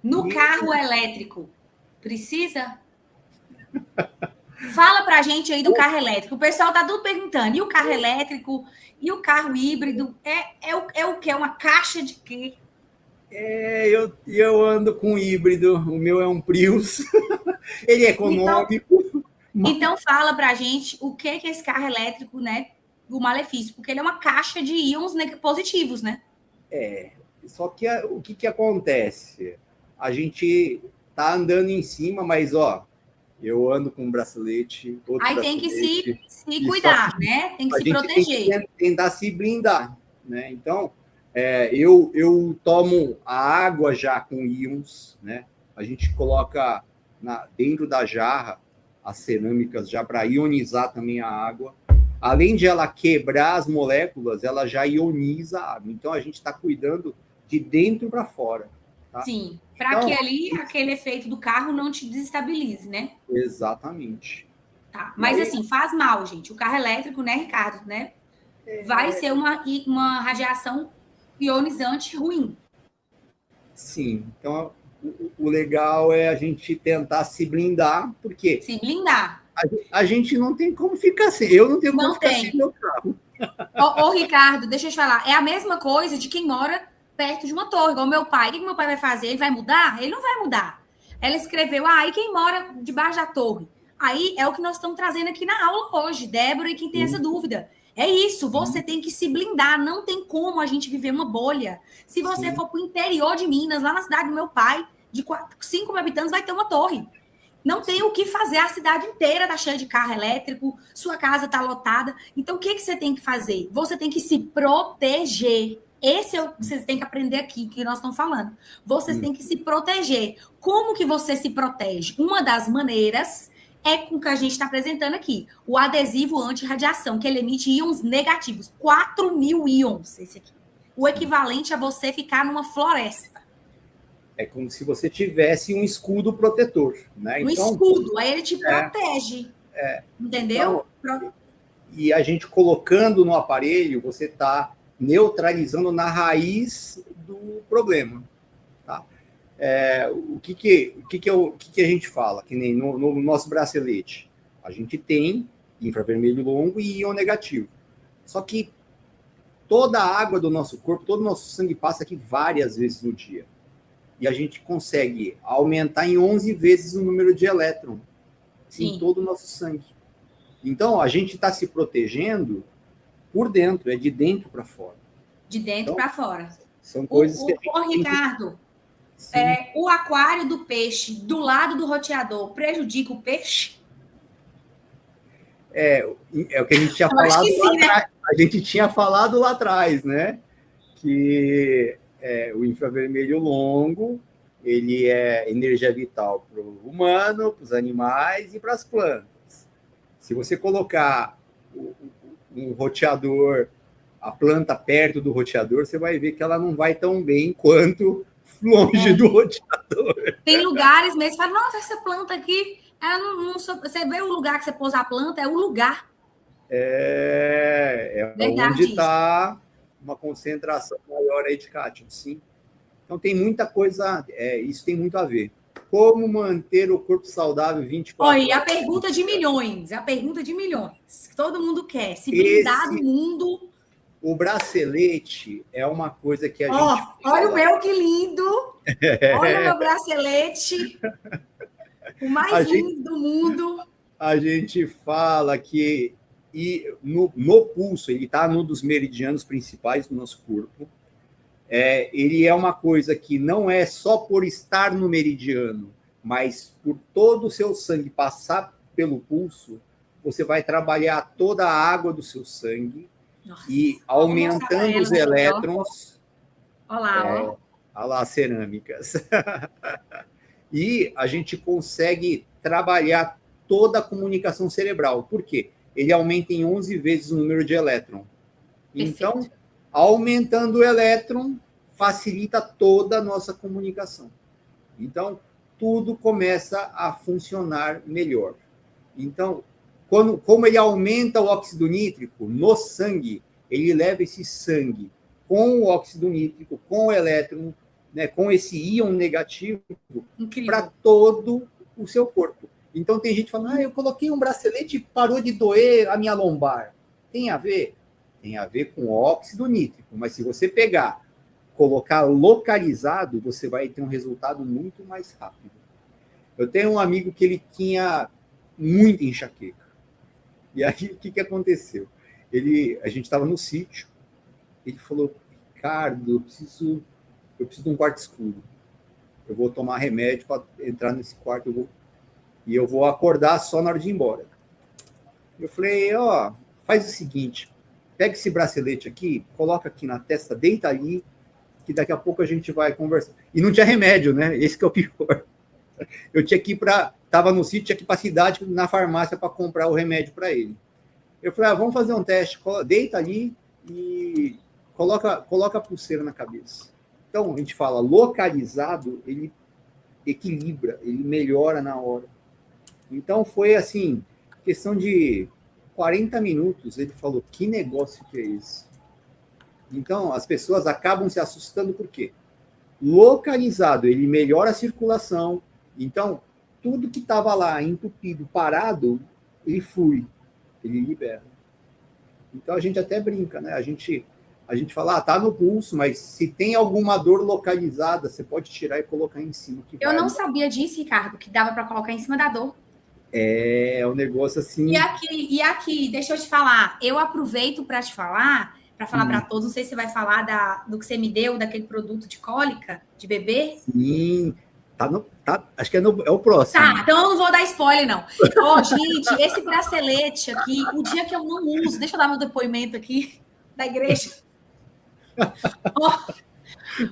No carro elétrico, precisa? Fala pra gente aí do carro elétrico. O pessoal tá tudo perguntando. E o carro elétrico? E o carro híbrido? É o quê? É uma caixa de quê? Eu ando com híbrido. O meu é um Prius. Ele é econômico. Então fala pra gente o que é esse carro elétrico, né? O malefício. Porque ele é uma caixa de íons positivos, né? Só que o que acontece? A gente tá andando em cima, mas, eu ando com um bracelete. Aí tem que se cuidar, né? Tem que se proteger. Tem que tentar se blindar, né? Então, eu tomo a água já com íons, né? A gente coloca dentro da jarra as cerâmicas já para ionizar também a água. Além de ela quebrar as moléculas, ela já ioniza a água. Então, a gente está cuidando de dentro para fora. Tá? Sim, para que ali aquele efeito do carro não te desestabilize, né? Exatamente. Tá, mas assim, faz mal, gente. O carro elétrico, né, Ricardo, né? Vai ser uma radiação ionizante ruim. Sim, então o legal é a gente tentar se blindar, porque se blindar. A gente não tem como ficar sem. Eu não tenho como Não ficar tem. sem meu carro. Ô, Ricardo, deixa eu te falar. É a mesma coisa de quem mora perto de uma torre, igual meu pai. O que meu pai vai fazer? Ele vai mudar? Ele não vai mudar. Ela escreveu, e quem mora debaixo da torre? Aí é o que nós estamos trazendo aqui na aula hoje, Débora, e quem tem essa dúvida. É isso, você tem que se blindar. Não tem como a gente viver uma bolha. Se você for para o interior de Minas, lá na cidade do meu pai, de 5 mil habitantes, vai ter uma torre. Não tem o que fazer, a cidade inteira está cheia de carro elétrico, sua casa está lotada. Então, o que você tem que fazer? Você tem que se proteger. Esse é o que vocês têm que aprender aqui, que nós estamos falando. Vocês têm que se proteger. Como que você se protege? Uma das maneiras é com o que a gente está apresentando aqui. O adesivo anti-radiação, que ele emite íons negativos. 4.000 íons, esse aqui. O equivalente a você ficar numa floresta. É como se você tivesse um escudo protetor, né? Um escudo, aí ele te protege. Entendeu? Então, e a gente colocando no aparelho, você está neutralizando na raiz do problema. Tá? O que a gente fala? Que nem no nosso bracelete. A gente tem infravermelho longo e íon negativo. Só que toda a água do nosso corpo, todo o nosso sangue passa aqui várias vezes no dia. E a gente consegue aumentar em 11 vezes o número de elétrons em todo o nosso sangue. Então, a gente está se protegendo por dentro, é de dentro para fora. De dentro para fora. São coisas que... Ricardo, o aquário do peixe do lado do roteador prejudica o peixe? É o que a gente tinha falado lá atrás. A gente tinha falado lá atrás, né? Que... o infravermelho longo, ele é energia vital para o humano, para os animais e para as plantas. Se você colocar um roteador, a planta perto do roteador, você vai ver que ela não vai tão bem quanto longe do roteador. Tem lugares mesmo que falam, nossa, essa planta aqui, ela não, você vê o lugar que você pôs a planta, é o lugar. Onde está uma concentração maior aí de cátion, sim. Então, tem muita coisa, isso tem muito a ver. Como manter o corpo saudável 24 horas? Olha, a pergunta de milhões, que todo mundo quer, se blindar do mundo. O bracelete é uma coisa que a gente... Olha o meu, que lindo! Olha o meu bracelete, o mais lindo do mundo. A gente fala que no pulso, ele está num dos meridianos principais do nosso corpo. Ele é uma coisa que não é só por estar no meridiano, mas por todo o seu sangue passar pelo pulso, você vai trabalhar toda a água do seu sangue. Nossa, e aumentando os elétrons. Olha lá, as cerâmicas. E a gente consegue trabalhar toda a comunicação cerebral. Por quê? Ele aumenta em 11 vezes o número de elétrons. Então, aumentando o elétron, facilita toda a nossa comunicação. Então, tudo começa a funcionar melhor. Então, como ele aumenta o óxido nítrico no sangue, ele leva esse sangue com o óxido nítrico, com o elétron, né, com esse íon negativo, para todo o seu corpo. Então, tem gente falando, eu coloquei um bracelete e parou de doer a minha lombar. Tem a ver? Tem a ver com óxido nítrico, mas se você colocar localizado, você vai ter um resultado muito mais rápido. Eu tenho um amigo que ele tinha muita enxaqueca. E aí, o que aconteceu? A gente estava no sítio, ele falou, Ricardo, eu preciso de um quarto escuro. Eu vou tomar remédio para entrar nesse quarto, e eu vou acordar só na hora de ir embora. Eu falei, faz o seguinte, pega esse bracelete aqui, coloca aqui na testa, deita ali, que daqui a pouco a gente vai conversar. E não tinha remédio, né? Esse que é o pior. Eu tinha que ir estava no sítio, tinha que ir para a cidade, na farmácia, para comprar o remédio para ele. Eu falei, vamos fazer um teste, deita ali e coloca a pulseira na cabeça. Então, a gente fala, localizado, ele equilibra, ele melhora na hora. Então, foi assim, questão de 40 minutos, ele falou, que negócio que é esse? Então, as pessoas acabam se assustando por quê? localizado, ele melhora a circulação. Então, tudo que estava lá entupido, parado, ele flui, ele libera. Então, a gente até brinca, né? A gente fala, tá no pulso, mas se tem alguma dor localizada, você pode tirar e colocar em cima. Eu não sabia disso, Ricardo, que dava para colocar em cima da dor. É um negócio assim. E aqui, deixa eu te falar, eu aproveito para te falar, para todos, não sei se você vai falar do que você me deu, daquele produto de cólica, de bebê. Sim, acho que é o próximo. Tá, então eu não vou dar spoiler, não. Gente, esse bracelete aqui, o dia que eu não uso, deixa eu dar meu depoimento aqui da igreja.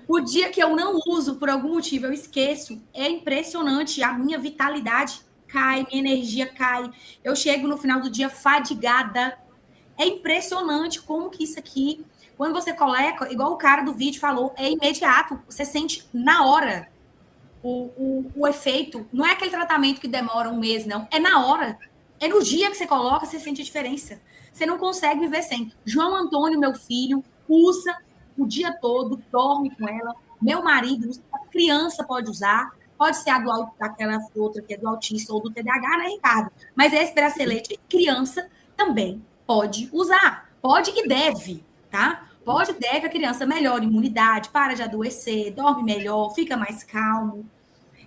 O dia que eu não uso, por algum motivo, eu esqueço, é impressionante, a minha vitalidade cai, minha energia cai, eu chego no final do dia fadigada. É impressionante como que isso aqui, quando você coloca, igual o cara do vídeo falou, é imediato, você sente na hora o efeito. Não é aquele tratamento que demora um mês, não, é na hora. É no dia que você coloca, você sente a diferença. Você não consegue viver sem. João Antônio, meu filho, usa o dia todo, dorme com ela. Meu marido, a criança pode usar. Pode ser aquela outra que é do autista ou do TDAH, né, Ricardo? Mas esse bracelete, criança também pode usar. Pode e deve, tá? Pode e deve, a criança melhora a imunidade, para de adoecer, dorme melhor, fica mais calmo.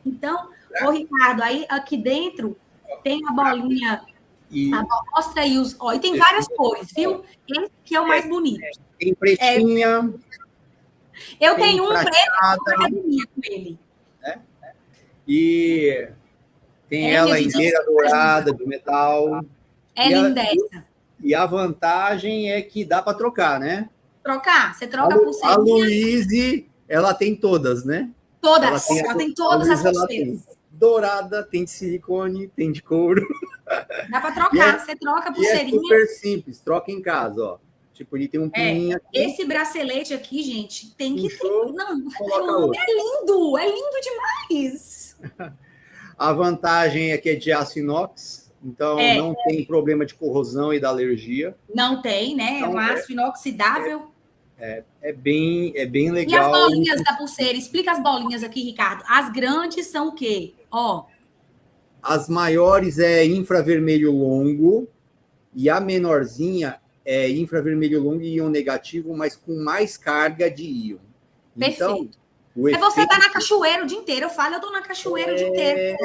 Então, ô Ricardo, aí aqui dentro tem a bolinha. Mostra aí os. Ó, e tem várias cores, viu? Esse aqui é o mais bonito. Tem pretinha. Eu tenho um preto para academia com ele. E tem ela inteira dourada, do metal. É linda essa. E a vantagem é que dá para trocar, né? Trocar? Você troca a pulseirinha. A Luíse, ela tem todas, né? Todas. Ela tem todas as pulseiras. Dourada, tem de silicone, tem de couro. Dá para trocar. Você troca a pulseirinha. É super simples, troca em casa, ó. Tipo, ele tem um pininho aqui. Esse bracelete aqui, gente, tem que ter. Não, outro. É lindo demais. A vantagem é que é de aço inox, então não tem problema de corrosão e da alergia. Não tem, né? Então, é um aço inoxidável. É bem legal. E as bolinhas da pulseira? Explica as bolinhas aqui, Ricardo. As grandes são o quê? Ó. As maiores é infravermelho longo e a menorzinha é infravermelho longo e íon negativo, mas com mais carga de íon. Perfeito. Então, você tá na cachoeira o dia inteiro. Eu falo, eu tô na cachoeira o dia inteiro.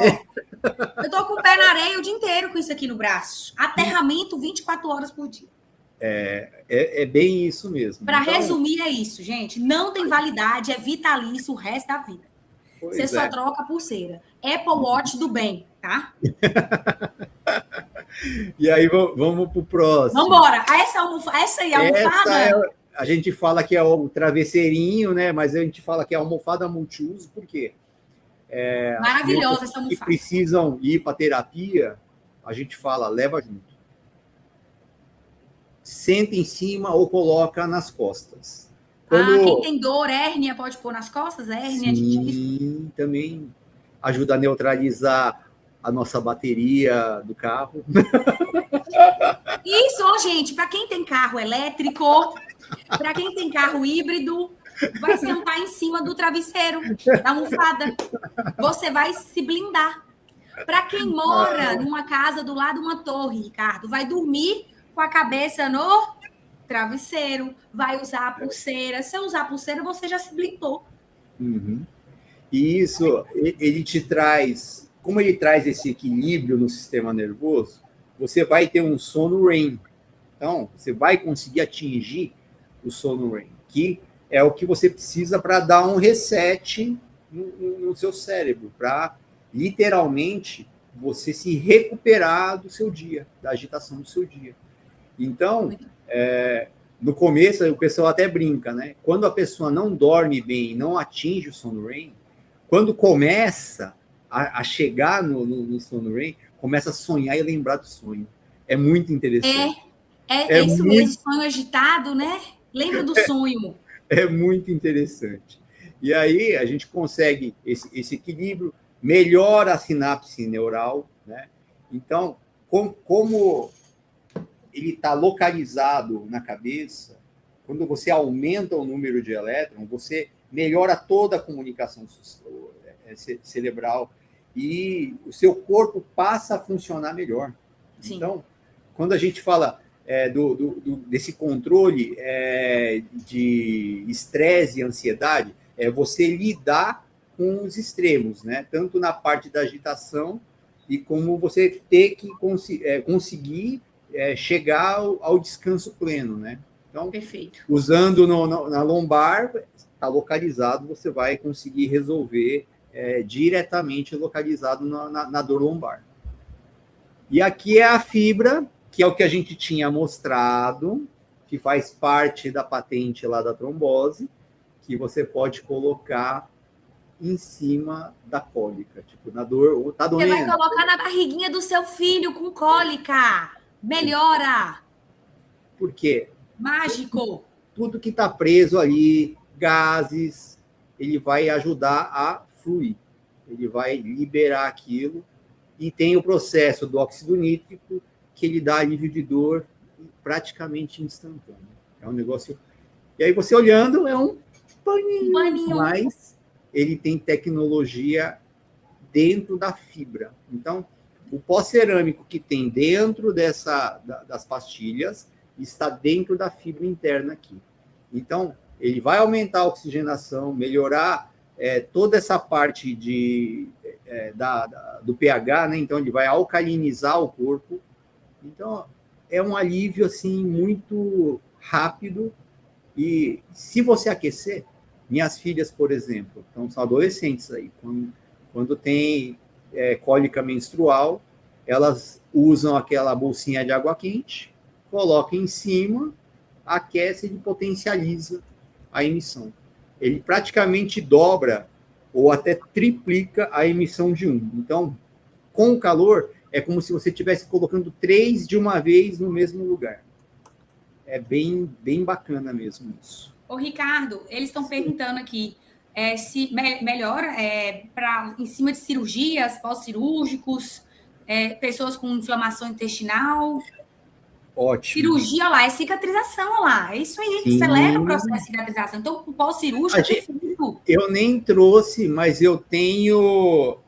Eu tô com o pé na areia o dia inteiro com isso aqui no braço. Aterramento 24 horas por dia. É bem isso mesmo. Para resumir, é isso, gente. Não tem validade, é vitalício o resto da vida. Você só troca a pulseira. Apple Watch do bem, tá? E aí, vamos pro próximo. Vamos embora. Essa aí, a almofada... a gente fala que é o travesseirinho, né? Mas a gente fala que é a almofada multiuso, por quê? Maravilhosa essa almofada. Que precisam ir para terapia, a gente fala, leva junto. Senta em cima ou coloca nas costas. Quem tem dor, hérnia, pode pôr nas costas? Hérnia Sim, também ajuda a neutralizar a nossa bateria do carro. Isso, ó, gente, para quem tem carro elétrico, para quem tem carro híbrido, vai sentar em cima do travesseiro, da almofada. Você vai se blindar. Para quem mora numa casa do lado de uma torre, Ricardo, vai dormir com a cabeça no travesseiro, vai usar a pulseira. Se eu usar a pulseira, você já se blindou. Uhum. E isso, ele te traz... Como ele traz esse equilíbrio no sistema nervoso, você vai ter um sono REM. Então, você vai conseguir atingir o sono REM, que é o que você precisa para dar um reset no seu cérebro, para literalmente você se recuperar do seu dia, da agitação do seu dia. Então, no começo, o pessoal até brinca, né? Quando a pessoa não dorme bem, não atinge o sono REM, quando começa a chegar no sono REM, começa a sonhar e lembrar do sonho. É muito interessante. É isso muito... mesmo, sonho agitado, né? Lembra do sonho. É muito interessante. E aí a gente consegue esse equilíbrio, melhora a sinapse neural, né? Então, como ele está localizado na cabeça, quando você aumenta o número de elétrons, você melhora toda a comunicação cerebral e o seu corpo passa a funcionar melhor. Sim. Então, quando a gente fala desse controle de estresse e ansiedade, é você lidar com os extremos, né? Tanto na parte da agitação e como você ter que conseguir chegar ao descanso pleno, né? Então, perfeito. Usando na lombar, está localizado, você vai conseguir resolver diretamente localizado na dor lombar. E aqui é a fibra, que é o que a gente tinha mostrado, que faz parte da patente lá da trombose, que você pode colocar em cima da cólica, tipo, na dor, tá doendo. Você vai colocar na barriguinha do seu filho com cólica. Melhora. Por quê? Mágico. Tudo que está preso ali, gases, ele vai ajudar a fluir. Ele vai liberar aquilo. E tem o processo do óxido nítrico, que ele dá alívio de dor praticamente instantâneo. É um negócio... E aí você olhando, é um paninho. Mas ele tem tecnologia dentro da fibra. Então, o pó cerâmico que tem dentro das pastilhas está dentro da fibra interna aqui. Então, ele vai aumentar a oxigenação, melhorar toda essa parte do pH, né? Então, ele vai alcalinizar o corpo. Então, é um alívio, assim, muito rápido. E se você aquecer, minhas filhas, por exemplo, então, são adolescentes aí, quando tem cólica menstrual, elas usam aquela bolsinha de água quente, colocam em cima, aquece e potencializa a emissão. Ele praticamente dobra ou até triplica a emissão de um. Então, com o calor, é como se você estivesse colocando 3 de uma vez no mesmo lugar. É bem, bem bacana mesmo isso. Ô, Ricardo, eles estão perguntando aqui se melhora em cima de cirurgias, pós-cirúrgicos, pessoas com inflamação intestinal. Ótimo. Cirurgia lá, é cicatrização lá. É isso aí, acelera o processo de cicatrização. Então, o pós-cirúrgico é perfeito. Eu nem trouxe, mas eu tenho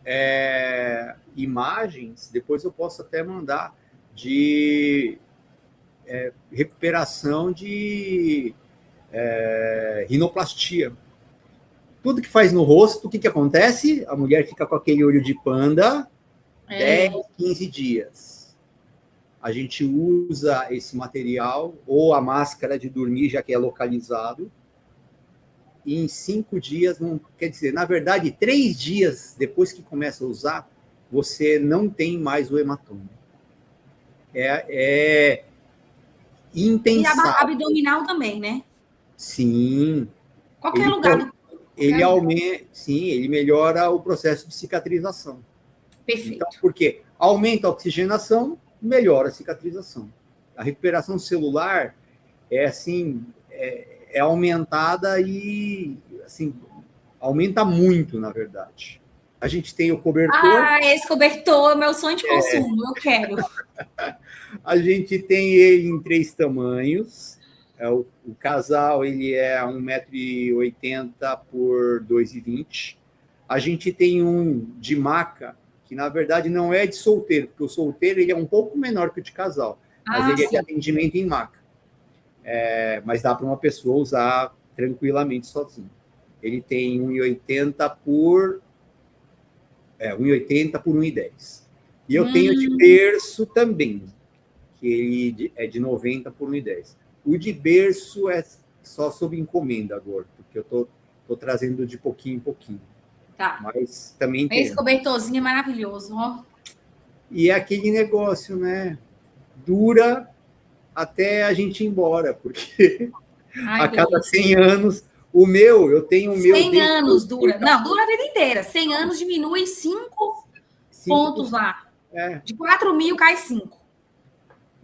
imagens, depois eu posso até mandar, de recuperação de rinoplastia. Tudo que faz no rosto, o que acontece? A mulher fica com aquele olho de panda 10, 15 dias. A gente usa esse material, ou a máscara de dormir, já que é localizado, e em 5 dias, quer dizer, na verdade, 3 dias depois que começa a usar, você não tem mais o hematoma. Impensável. E a abdominal também, né? Sim. Qualquer lugar. Ele melhora o processo de cicatrização. Perfeito. Então, por quê? Aumenta a oxigenação, melhora a cicatrização. A recuperação celular é aumentada e assim, aumenta muito, na verdade. A gente tem o cobertor. Esse cobertor é meu sonho de consumo, eu quero. A gente tem ele em 3 tamanhos. O casal ele é 1,80 m por 2,20 m. A gente tem um de maca, que na verdade não é de solteiro, porque o solteiro ele é um pouco menor que o de casal, mas ele é de atendimento em maca. Mas dá para uma pessoa usar tranquilamente sozinho. Ele tem 1,80 por 1,10 m. E eu tenho de berço também, que ele é de 90 por 1,10 m. O de berço é só sob encomenda agora, porque eu tô trazendo de pouquinho em pouquinho. Tá. Mas também tem. Esse cobertorzinho é maravilhoso, ó. E é aquele negócio, né? Dura até a gente ir embora, porque a cada 100 anos... eu tenho o meu... 100 anos dura. Não, dura a vida inteira. 100 anos diminui 5 pontos lá. De 4.000 cai 5.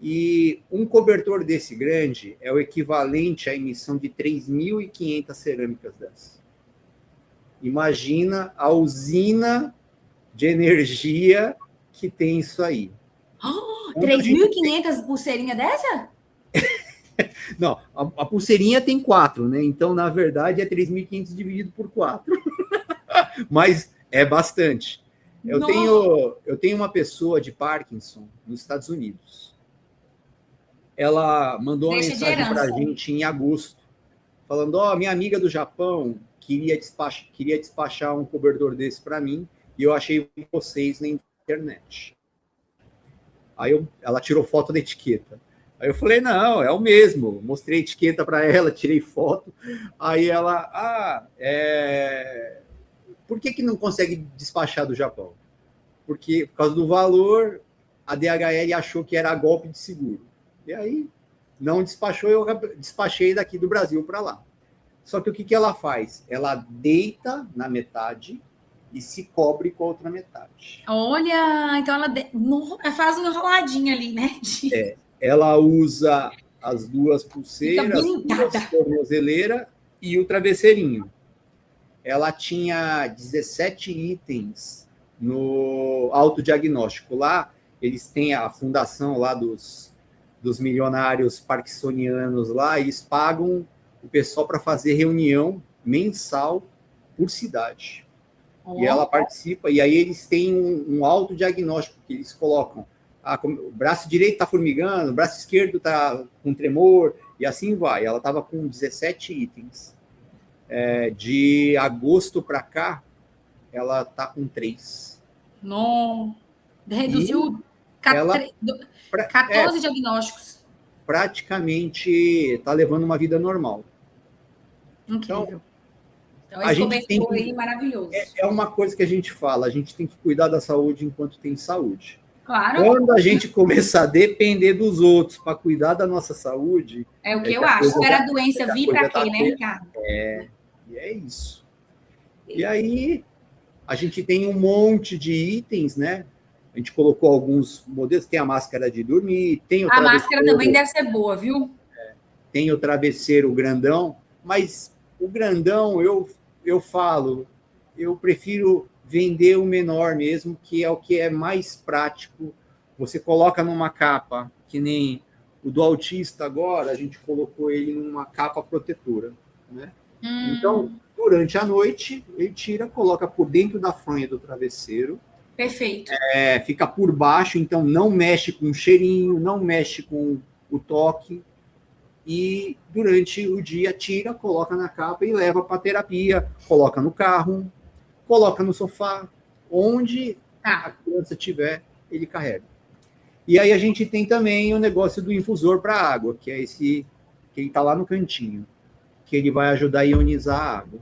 E um cobertor desse grande é o equivalente à emissão de 3.500 cerâmicas dessas. Imagina a usina de energia que tem isso aí. 3.500 pulseirinha dessa? Não, a pulseirinha tem 4, né? Então, na verdade, é 3.500 dividido por 4. Mas é bastante. Eu tenho uma pessoa de Parkinson nos Estados Unidos. Ela mandou uma mensagem para a gente em agosto, falando: minha amiga do Japão queria despachar um cobertor desse para mim, e eu achei vocês na internet. Aí ela tirou foto da etiqueta. Aí eu falei: não, é o mesmo. Mostrei a etiqueta para ela, tirei foto. Aí ela: por que não consegue despachar do Japão? Porque, por causa do valor, a DHL achou que era golpe de seguro. E aí, não despachou, eu despachei daqui do Brasil para lá. Só que o que ela faz? Ela deita na metade e se cobre com a outra metade. Olha, então ela faz uma enroladinha ali, né? Ela usa as duas pulseiras, a tornozeleira e o travesseirinho. Ela tinha 17 itens no autodiagnóstico. Lá, eles têm a fundação lá dos milionários parkinsonianos lá, eles pagam o pessoal para fazer reunião mensal por cidade. E ela participa, e aí eles têm um autodiagnóstico que eles colocam. O braço direito está formigando, o braço esquerdo está com tremor, e assim vai. Ela estava com 17 itens. De agosto para cá, ela está com 3. Não. Reduziu 14 diagnósticos. Praticamente está levando uma vida normal. Incrível. Então esse cobertor aí maravilhoso. É uma coisa que a gente fala, a gente tem que cuidar da saúde enquanto tem saúde. Claro. Quando a gente começar a depender dos outros para cuidar da nossa saúde... É o que eu acho. Espera a doença vir para quê, né, Ricardo? E é isso. E aí, a gente tem um monte de itens, né? A gente colocou alguns modelos, tem a máscara de dormir, tem o travesseiro... A máscara também deve ser boa, viu? Tem o travesseiro grandão, mas o grandão, eu falo, eu prefiro vender o menor mesmo, que é o que é mais prático. Você coloca numa capa, que nem o do autista agora, a gente colocou ele numa capa protetora, né? Então, durante a noite, ele tira, coloca por dentro da fronha do travesseiro. Perfeito. Fica por baixo, então não mexe com o cheirinho, não mexe com o toque. E durante o dia tira, coloca na capa e leva para terapia, coloca no carro, coloca no sofá, onde a criança tiver, ele carrega. E aí a gente tem também o negócio do infusor para água, que é esse que ele está lá no cantinho, que ele vai ajudar a ionizar a água.